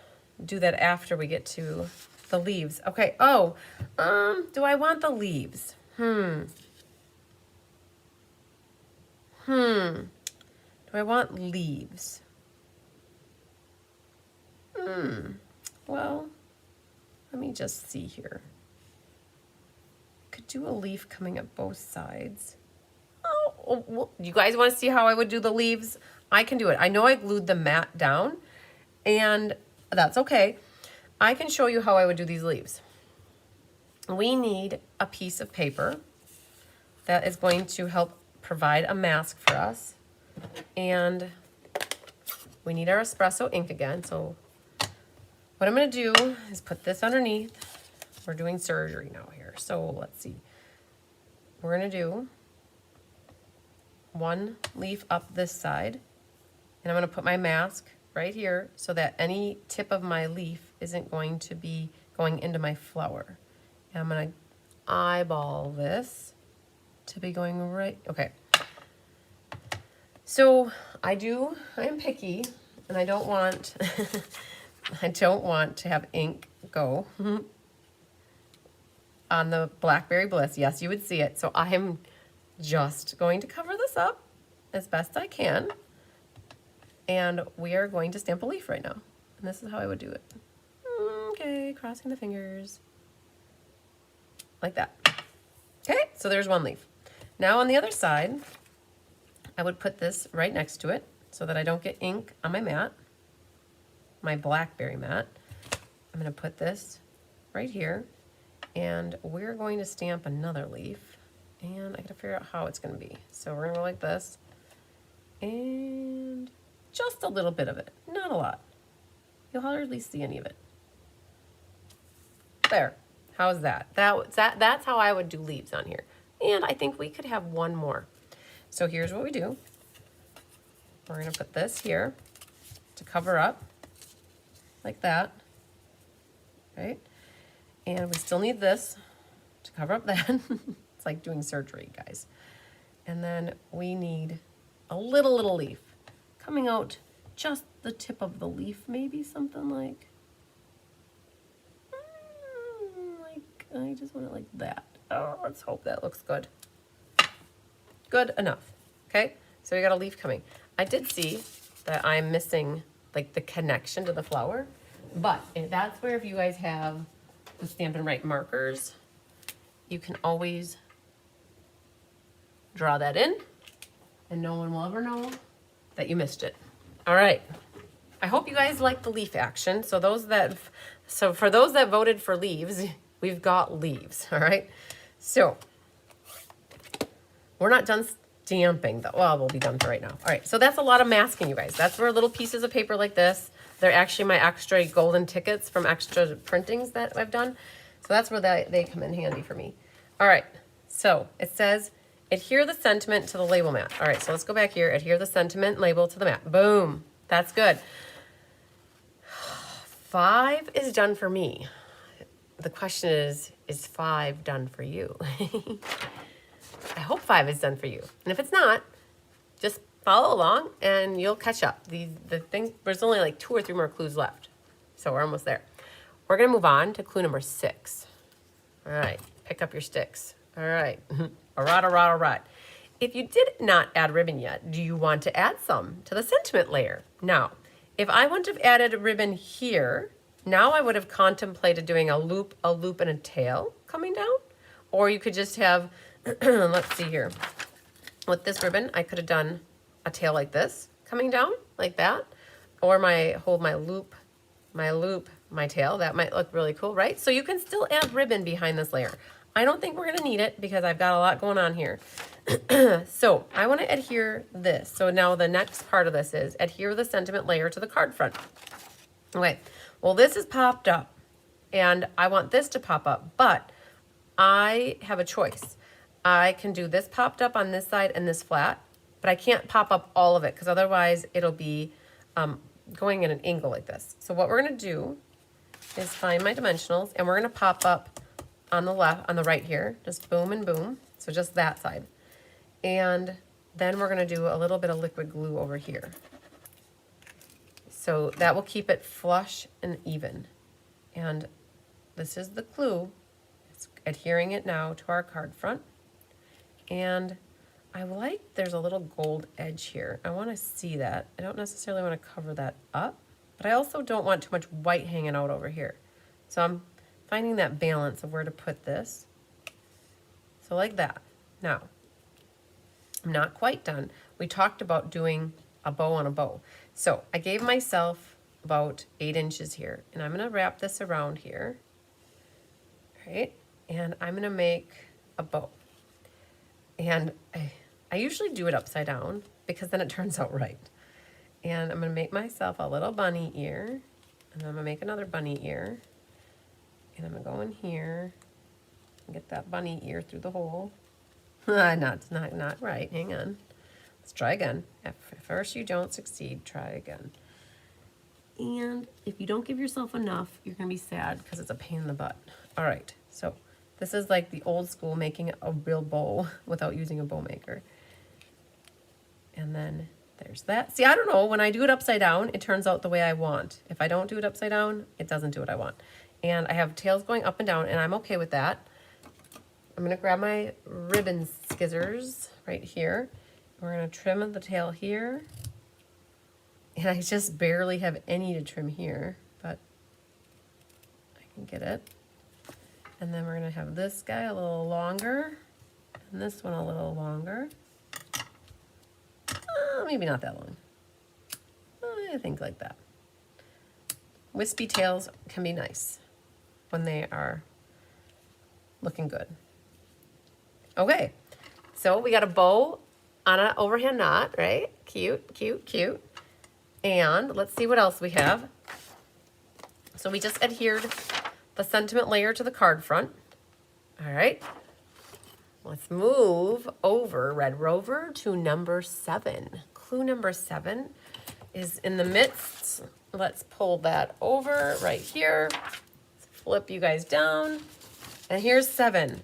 do that after we get to the leaves. Okay, do I want the leaves? Do I want leaves? Well, let me just see here. Could do a leaf coming up both sides. Oh, well, you guys want to see how I would do the leaves? I can do it. I know I glued the mat down, and that's okay. I can show you how I would do these leaves. We need a piece of paper that is going to help provide a mask for us. And we need our espresso ink again. So what I'm going to do is put this underneath. We're doing surgery now here. So let's see. We're going to do one leaf up this side. And I'm going to put my mask right here so that any tip of my leaf isn't going to be going into my flower. And I'm going to eyeball this to be going right. Okay. So I am picky, and I don't want I don't want to have ink go on the Blackberry Bliss. Yes, you would see it. So I am just going to cover this up as best I can. And we are going to stamp a leaf right now. And this is how I would do it. Okay, crossing the fingers. Like that. Okay, so there's one leaf. Now on the other side, I would put this right next to it so that I don't get ink on my mat, my blackberry mat. I'm going to put this right here, and we're going to stamp another leaf, and I got to figure out how it's going to be. So we're going to go like this, and just a little bit of it, not a lot. You'll hardly see any of it. There. How's that? That's how I would do leaves on here. And I think we could have one more. So here's what we do. We're going to put this here to cover up, like that, right? And we still need this to cover up that. It's like doing surgery, guys. And then we need a little leaf coming out, just the tip of the leaf, maybe something like I just want it like that. Oh, let's hope that looks good. Good enough. Okay, so we got a leaf coming. I did see that I'm missing like the connection to the flower, but that's where if you guys have the Stampin' Write markers, you can always draw that in and no one will ever know that you missed it. All right. I hope you guys like the leaf action. So for those that voted for leaves, we've got leaves, all right? So we're not done stamping though. Well, we'll be done for right now. All right, so that's a lot of masking, you guys. That's where little pieces of paper like this. They're actually my extra golden tickets from extra printings that I've done. So that's where they come in handy for me. All right, so it says, adhere the sentiment to the label mat. All right, so let's go back here. Adhere the sentiment label to the mat. Boom, that's good. 5 is done for me. The question is 5 done for you? I hope 5 is done for you. And if it's not, just follow along and you'll catch up. The thing, there's only like 2 or 3 more clues left. So we're almost there. We're gonna move on to clue number 6. All right, pick up your sticks. All right, all right. If you did not add ribbon yet, do you want to add some to the sentiment layer? Now, if I wouldn't have added a ribbon here, now I would have contemplated doing a loop, and a tail coming down. Or you could just have, let's see here. With this ribbon, I could have done a tail like this, coming down, like that. Or my loop, my tail. That might look really cool, right? So you can still add ribbon behind this layer. I don't think we're gonna need it because I've got a lot going on here. So I wanna adhere this. So now the next part of this is adhere the sentiment layer to the card front. Okay, well this is popped up and I want this to pop up, but I have a choice. I can do this popped up on this side and this flat, but I can't pop up all of it because otherwise it'll be going in an angle like this. So what we're gonna do is find my dimensionals and we're gonna pop up on the left, on the right here, just boom and boom. So just that side. And then we're gonna do a little bit of liquid glue over here. So that will keep it flush and even. And this is the clue. It's adhering it now to our card front. And I like, there's a little gold edge here. I wanna see that. I don't necessarily wanna cover that up, but I also don't want too much white hanging out over here. So I'm finding that balance of where to put this. So like that. Now, I'm not quite done. We talked about doing a bow on a bow. So I gave myself about 8 inches here, and I'm gonna wrap this around here, right? And I'm gonna make a bow. And I usually do it upside down because then it turns out right. And I'm gonna make myself a little bunny ear, and then I'm gonna make another bunny ear. And I'm gonna go in here and get that bunny ear through the hole. Not right, hang on. Let's try again. If first you don't succeed, try again. And if you don't give yourself enough, you're gonna be sad because it's a pain in the butt. All right, so this is like the old school making a real bow without using a bow maker. And then there's that. See, I don't know, when I do it upside down, it turns out the way I want. If I don't do it upside down, it doesn't do what I want. And I have tails going up and down, and I'm okay with that. I'm gonna grab my ribbon scissors right here. We're gonna trim the tail here. And I just barely have any to trim here, but Get it? And then we're gonna have this guy a little longer, and this one a little longer. Maybe not that long. I think like that. Wispy tails can be nice when they are looking good. Okay, so we got a bow on an overhand knot, right? Cute, cute, cute. And let's see what else we have. So we just adhered the sentiment layer to the card front. All right. Let's move over, Red Rover, to number 7. Clue number 7 is in the midst. Let's pull that over right here. Let's flip you guys down. And here's 7.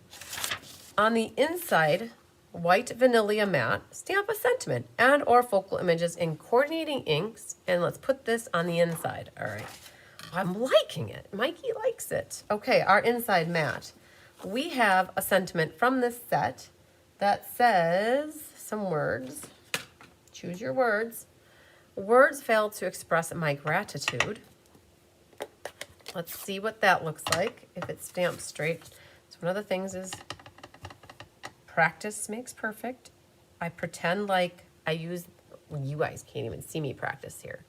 On the inside, white vanilla matte, stamp a sentiment and or focal images in coordinating inks. And let's put this on the inside. All right. I'm liking it. Mikey likes it. Okay, our inside matte. We have a sentiment from this set that says some words. Choose your words. Words fail to express my gratitude. Let's see what that looks like if it's stamped straight. So one of the things is practice makes perfect. I pretend like I use, you guys can't even see me practice here.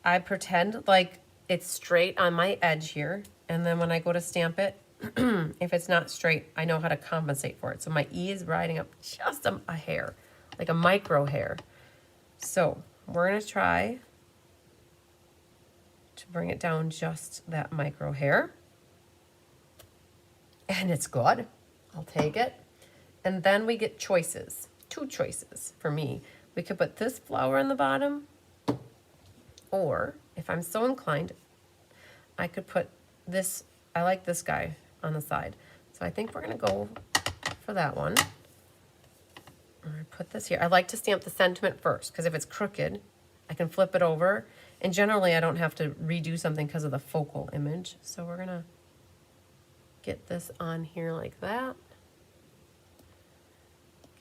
I pretend like it's straight on my edge here. And then when I go to stamp it, if it's not straight, I know how to compensate for it. So my E is riding up just a hair, like a micro hair. So we're gonna try to bring it down just that micro hair. And it's good, I'll take it. And then we get choices, 2 choices for me. We could put this flower on the bottom, or if I'm so inclined, I could put this, I like this guy on the side. So I think we're gonna go for that one. I put this here. I like to stamp the sentiment first, because if it's crooked, I can flip it over. And generally I don't have to redo something because of the focal image. So we're gonna get this on here like that.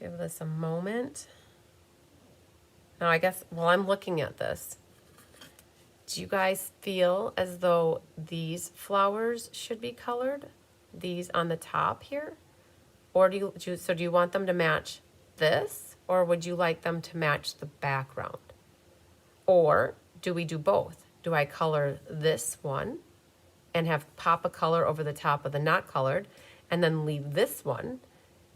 Give this a moment. Now I guess while I'm looking at this, do you guys feel as though these flowers should be colored? These on the top here? Or do you want them to match this? Or would you like them to match the background? Or do we do both? Do I color this one and have pop a color over the top of the not colored, and then leave this one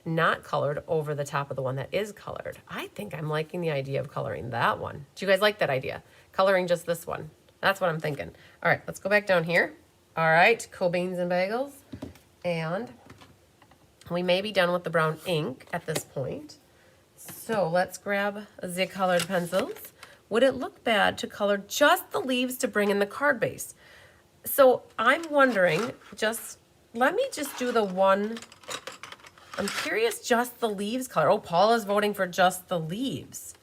not colored over the top of the one that is colored? I think I'm liking the idea of coloring that one. Do you guys like that idea? Coloring just this one. That's what I'm thinking. All right, let's go back down here. All right, cool beans and bagels. And we may be done with the brown ink at this point. So let's grab the colored pencils. Would it look bad to color just the leaves to bring in the card base? So I'm wondering, let me just do the one. I'm curious, just the leaves color. Oh, Paula's voting for just the leaves.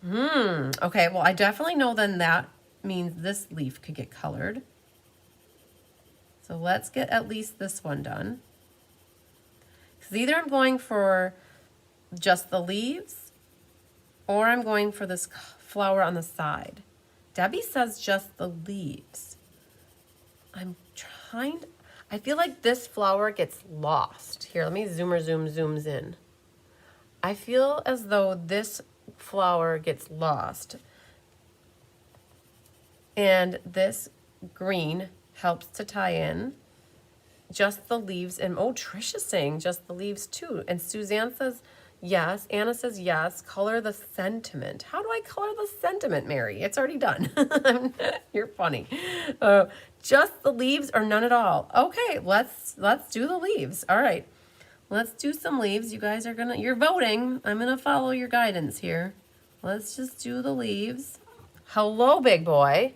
Okay, well, I definitely know then that means this leaf could get colored. So let's get at least this one done. Because either I'm going for just the leaves, or I'm going for this flower on the side. Debbie says just the leaves. I feel like this flower gets lost. Here, let me zooms in. I feel as though this flower gets lost. And this green helps to tie in just the leaves. And oh, Trisha's saying just the leaves too. And Suzanne says yes. Anna says yes. Color the sentiment. How do I color the sentiment, Mary? It's already done. You're funny. Just the leaves or none at all? Okay, let's do the leaves. All right, let's do some leaves. You guys are you're voting. I'm gonna follow your guidance here. Let's just do the leaves. Hello, big boy.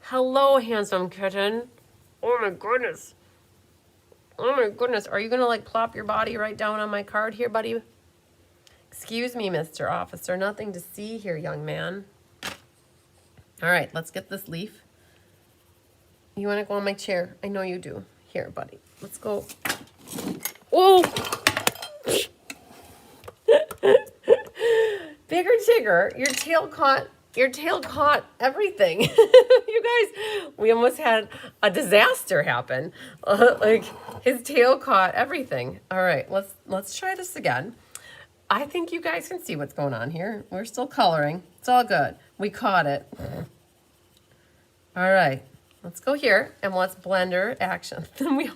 Hello, handsome kitten. Oh my goodness. Oh my goodness. Are you gonna like plop your body right down on my card here, buddy? Excuse me, Mr. Officer. Nothing to see here, young man. All right, let's get this leaf. You want to go on my chair? I know you do. Here, buddy. Let's go. Oh! Bigger Tigger, your tail caught Your tail caught everything. You guys, we almost had a disaster happen. Like his tail caught everything. All right, let's try this again. I think you guys can see what's going on here. We're still coloring. It's all good. We caught it. All right, let's go here and let's blender action. Then we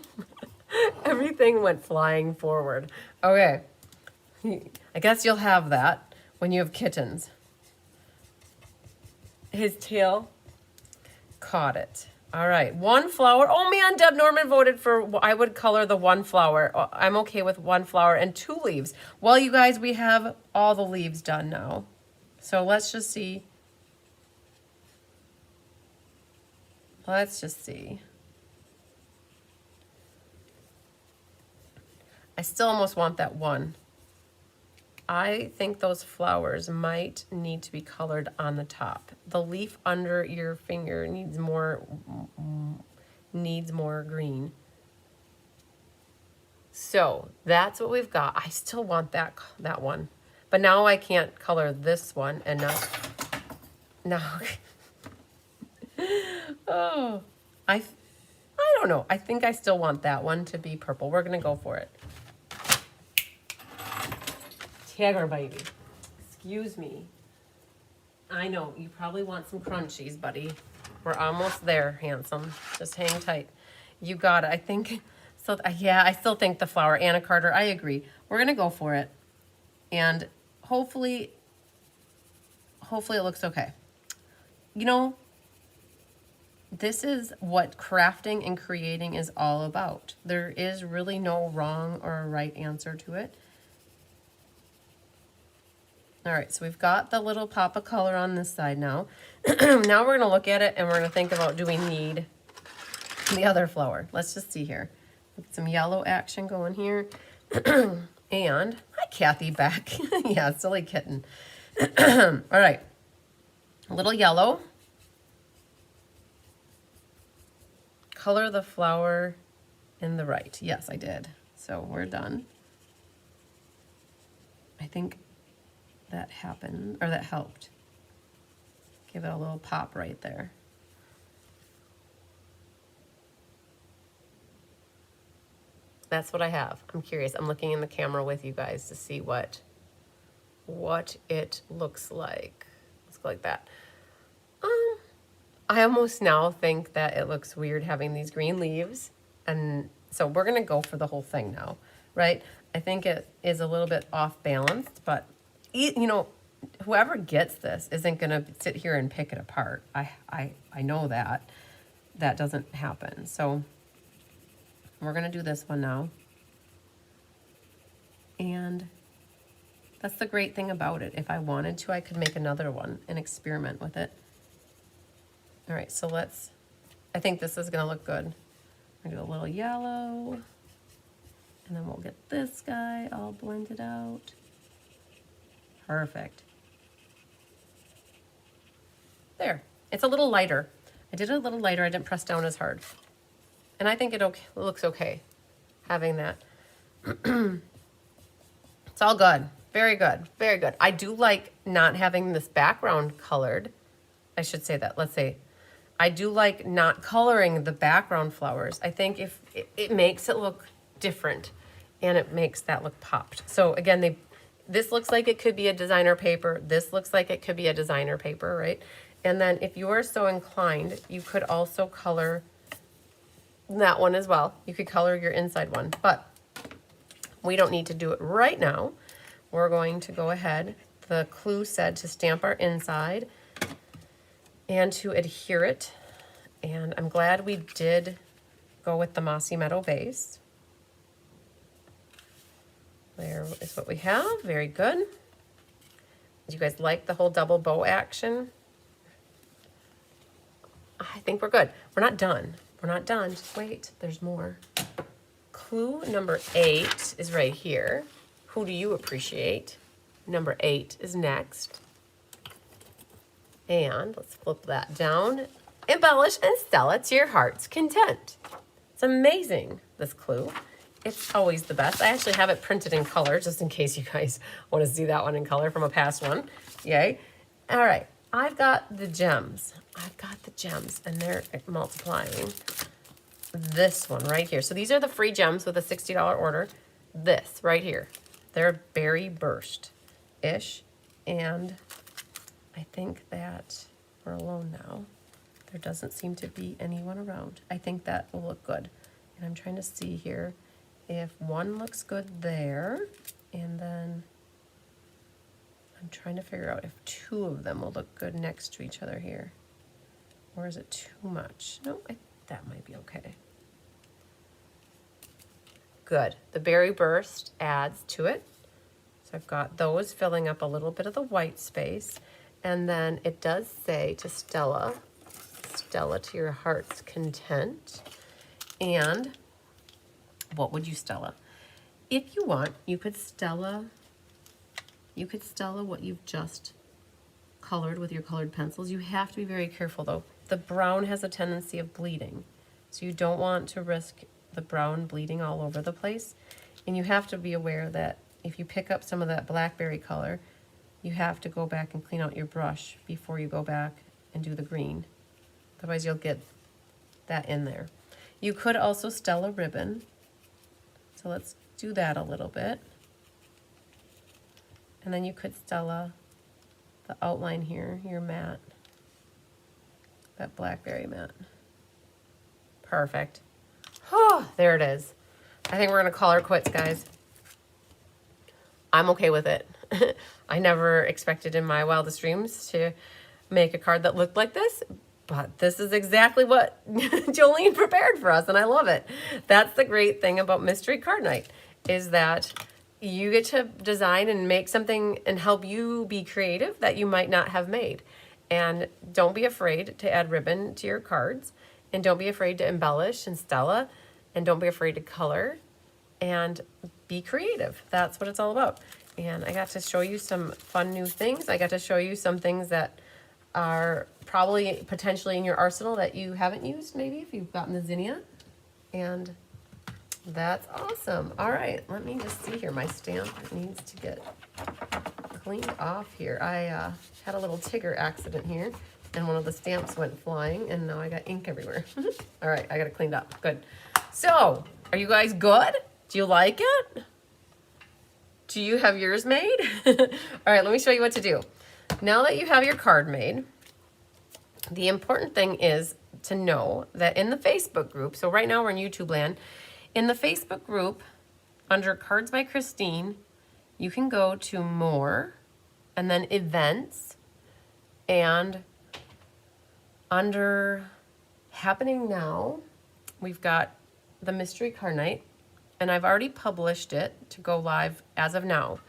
everything went flying forward. Okay, I guess you'll have that when you have kittens. His tail caught it. All right, one flower. Oh man, Deb Norman voted for, I would color the one flower. I'm okay with one flower and 2 leaves. Well, you guys, we have all the leaves done now. So let's just see. Let's just see. I still almost want that one. I think those flowers might need to be colored on the top. The leaf under your finger needs more green. So that's what we've got. I still want that one, but now I can't color this one and now. Oh, I don't know. I think I still want that one to be purple. We're gonna go for it. Tiger baby. Excuse me. I know, you probably want some crunchies, buddy. We're almost there, handsome. Just hang tight. You got it. I think, so yeah, I still think the flower. Anna Carter, I agree. We're going to go for it. And hopefully it looks okay. You know, this is what crafting and creating is all about. There is really no wrong or right answer to it. All right, so we've got the little pop of color on this side now. Now we're gonna look at it and we're gonna think about, do we need the other flower? Let's just see here. Get some yellow action going here. And, hi Kathy back. Yeah, silly kitten. All right, a little yellow. Color the flower in the right. Yes, I did. So we're done. I think that happened, or that helped. Give it a little pop right there. That's what I have. I'm curious. I'm looking in the camera with you guys to see what it looks like. Let's go like that. I almost now think that it looks weird having these green leaves, and so we're gonna go for the whole thing now, right? I think it is a little bit off balanced, but you know, whoever gets this isn't gonna sit here and pick it apart. I know that doesn't happen. So we're gonna do this one now. And that's the great thing about it. If I wanted to, I could make another one and experiment with it. All right, so I think this is gonna look good. I'm gonna do a little yellow, and then we'll get this guy all blended out. Perfect. There, it's a little lighter. I did it a little lighter, I didn't press down as hard. And I think it looks okay, having that. It's all good, very good, very good. I do like not having this background colored. I should say that, let's say. I do like not coloring the background flowers. I think if it makes it look different and it makes that look popped. So again, this looks like it could be a designer paper. This looks like it could be a designer paper, right? And then if you are so inclined, you could also color that one as well. You could color your inside one, but we don't need to do it right now. We're going to go ahead. The clue said to stamp our inside and to adhere it. And I'm glad we did go with the Mossy Meadow base. There is what we have, very good. Do you guys like the whole double bow action? I think we're good. We're not done. We're not done, just wait, there's more. Clue number 8 is right here. Who do you appreciate? Number 8 is next. And let's flip that down. Embellish and sell it to your heart's content. It's amazing, this clue. It's always the best. I actually have it printed in color, just in case you guys want to see that one in color from a past one. Yay. All right. I've got the gems. I've got the gems, and they're multiplying. This one right here. So these are the free gems with a $60 order. This right here. They're berry burst-ish. And I think that we're alone now. There doesn't seem to be anyone around. I think that will look good. And I'm trying to see here if one looks good there, and then I'm trying to figure out if two of them will look good next to each other here. Or is it too much? No, that might be okay. Good. The berry burst adds to it. So I've got those filling up a little bit of the white space. And then it does say to Stella, Stella to your heart's content. And what would you Stella? If you want, you could Stella what you've just colored with your colored pencils. You have to be very careful though. The brown has a tendency of bleeding. So you don't want to risk the brown bleeding all over the place. And you have to be aware that if you pick up some of that blackberry color, you have to go back and clean out your brush before you go back and do the green. Otherwise you'll get that in there. You could also Stella ribbon. So let's do that a little bit. And then you could Stella the outline here, your matte, that blackberry matte. Perfect. Oh, there it is. I think we're gonna call her quits, guys. I'm okay with it. I never expected in my wildest dreams to make a card that looked like this, but this is exactly what Jolene prepared for us, and I love it. That's the great thing about Mystery Card Night, is that you get to design and make something and help you be creative that you might not have made. And don't be afraid to add ribbon to your cards, and don't be afraid to embellish and Stella, and don't be afraid to color, and be creative. That's what it's all about. And I got to show you some fun new things. I got to show you some things that are probably potentially in your arsenal that you haven't used, maybe if you've gotten the zinnia. And that's awesome. All right, let me just see here. My stamp needs to get cleaned off here. I had a little Tigger accident here, and one of the stamps went flying, and now I got ink everywhere. All right, I got it cleaned up. Good. So, are you guys good? Do you like it? Do you have yours made? All right, let me show you what to do. Now that you have your card made, the important thing is to know that in the Facebook group, so right now we're in YouTube land, in the Facebook group, under Cards by Christine, you can go to More, and then Events, and under Happening Now, we've got the Mystery Card Night, and I've already published it to go live as of now.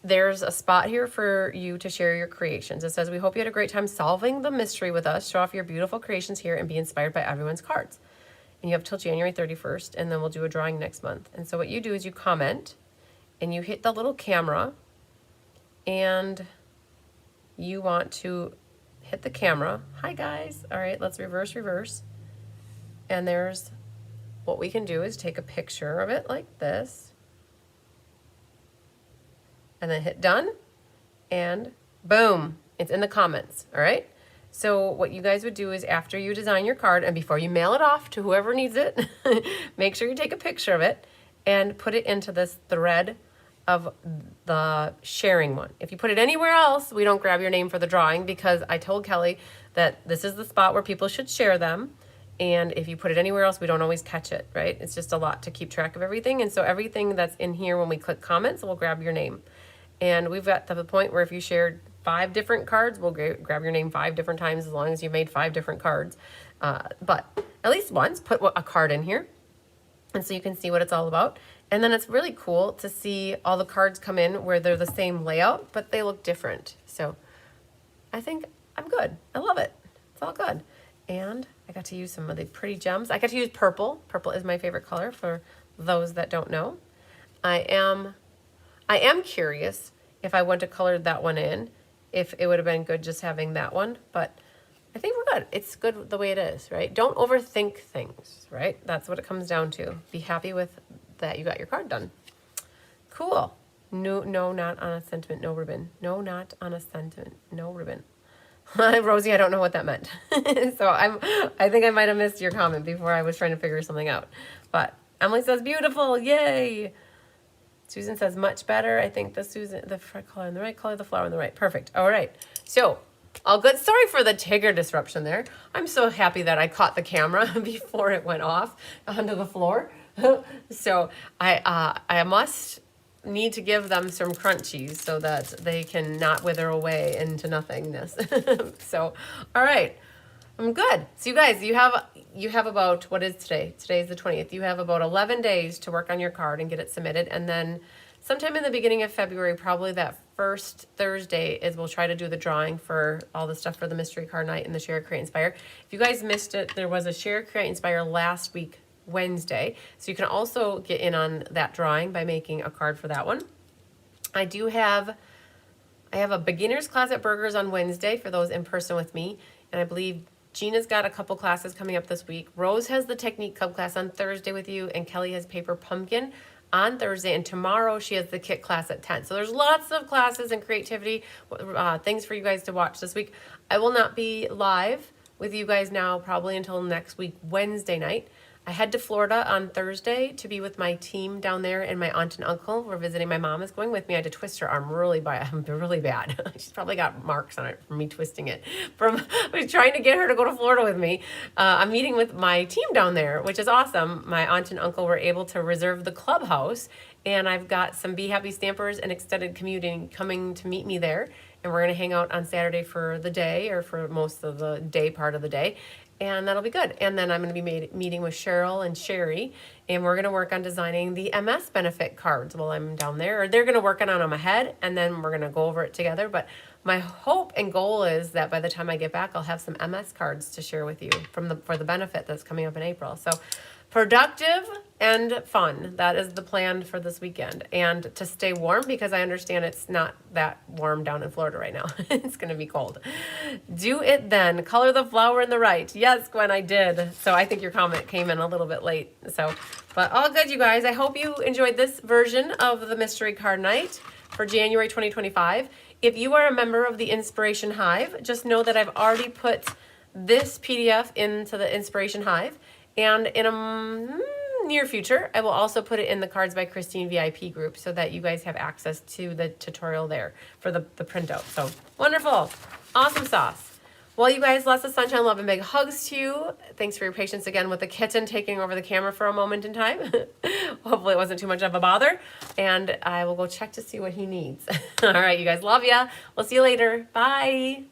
There's a spot here for you to share your creations. It says, we hope you had a great time solving the mystery with us. Show off your beautiful creations here and be inspired by everyone's cards. And you have till January 31st, and then we'll do a drawing next month. And so what you do is you comment, and you hit the little camera, and you want to hit the camera. Hi, guys. All right, let's reverse. And there's what we can do is take a picture of it like this, and then hit done, and boom, it's in the comments, all right? So what you guys would do is after you design your card and before you mail it off to whoever needs it, make sure you take a picture of it and put it into this thread of the sharing one. If you put it anywhere else, we don't grab your name for the drawing, because I told Kelly that this is the spot where people should share them. And if you put it anywhere else, we don't always catch it, right? It's just a lot to keep track of everything. And so everything that's in here, when we click comments, we'll grab your name. And we've got to the point where if you shared 5 different cards, we'll grab your name 5 different times, as long as you made 5 different cards. But at least once, put a card in here. And so you can see what it's all about. And then it's really cool to see all the cards come in where they're the same layout, but they look different. So I think I'm good. I love it. It's all good. And I got to use some of the pretty gems. I got to use purple. Purple is my favorite color for those that don't know. I am curious if I went to color that one in, if it would have been good just having that one, but I think we're good. It's good the way it is, right? Don't overthink things, right? That's what it comes down to. Be happy with that you got your card done. Cool. No, not on a sentiment, no ribbon. No, not on a sentiment, no ribbon. Rosie, I don't know what that meant. So I think I might have missed your comment before I was trying to figure something out. But Emily says beautiful, yay. Susan says much better. I think the color in the right, color the flower in the right. Perfect. All right. So all good. Sorry for the Tigger disruption there. I'm so happy that I caught the camera before it went off onto the floor. So I must need to give them some crunchies so that they can not wither away into nothingness. So, all right. I'm good. So you guys, you have about, what is today? Today is the 20th. You have about 11 days to work on your card and get it submitted. And then sometime in the beginning of February, probably that first Thursday, is we'll try to do the drawing for all the stuff for the mystery card night and the Share, Create, Inspire. If you guys missed it, there was a Share, Create, Inspire last week, Wednesday. So you can also get in on that drawing by making a card for that one. I have a beginner's class at Burgers on Wednesday for those in person with me. And I believe Gina's got a couple classes coming up this week. Rose has the Technique Club class on Thursday with you, and Kelly has Paper Pumpkin on Thursday, and tomorrow she has the Kit class at 10. So there's lots of classes and creativity, things for you guys to watch this week. I will not be live with you guys now probably until next week, Wednesday night. I head to Florida on Thursday to be with my team down there, and my aunt and uncle. We're visiting. My mom is going with me. I had to twist her arm really bad. She's probably got marks on it from me twisting it. I was trying to get her to go to Florida with me. I'm meeting with my team down there, which is awesome. My aunt and uncle were able to reserve the clubhouse, and I've got some Be Happy Stampers and Extended Commuting coming to meet me there. And we're going to hang out on Saturday for the day, or for most of the day part of the day. And that'll be good. And then I'm going to be meeting with Cheryl and Sherry, and we're going to work on designing the MS benefit cards while I'm down there. Or they're going to work on them ahead, and then we're going to go over it together. But my hope and goal is that by the time I get back, I'll have some MS cards to share with you for the benefit that's coming up in April. So productive and fun. That is the plan for this weekend. And to stay warm, because I understand it's not that warm down in Florida right now. It's going to be cold. Do it then. Color the flower in the right. Yes, Gwen, I did. So I think your comment came in a little bit late. But all good, you guys. I hope you enjoyed this version of the Mystery Card Night for January 2025. If you are a member of the Inspiration Hive, just know that I've already put this PDF into the Inspiration Hive. And in a near future, I will also put it in the Cards by Christine VIP group so that you guys have access to the tutorial there for the printout. So wonderful. Awesome sauce. Well, you guys, lots of sunshine, love, and big hugs to you. Thanks for your patience again with the kitten taking over the camera for a moment in time. Hopefully it wasn't too much of a bother. And I will go check to see what he needs. All right, you guys, love ya. We'll see you later. Bye.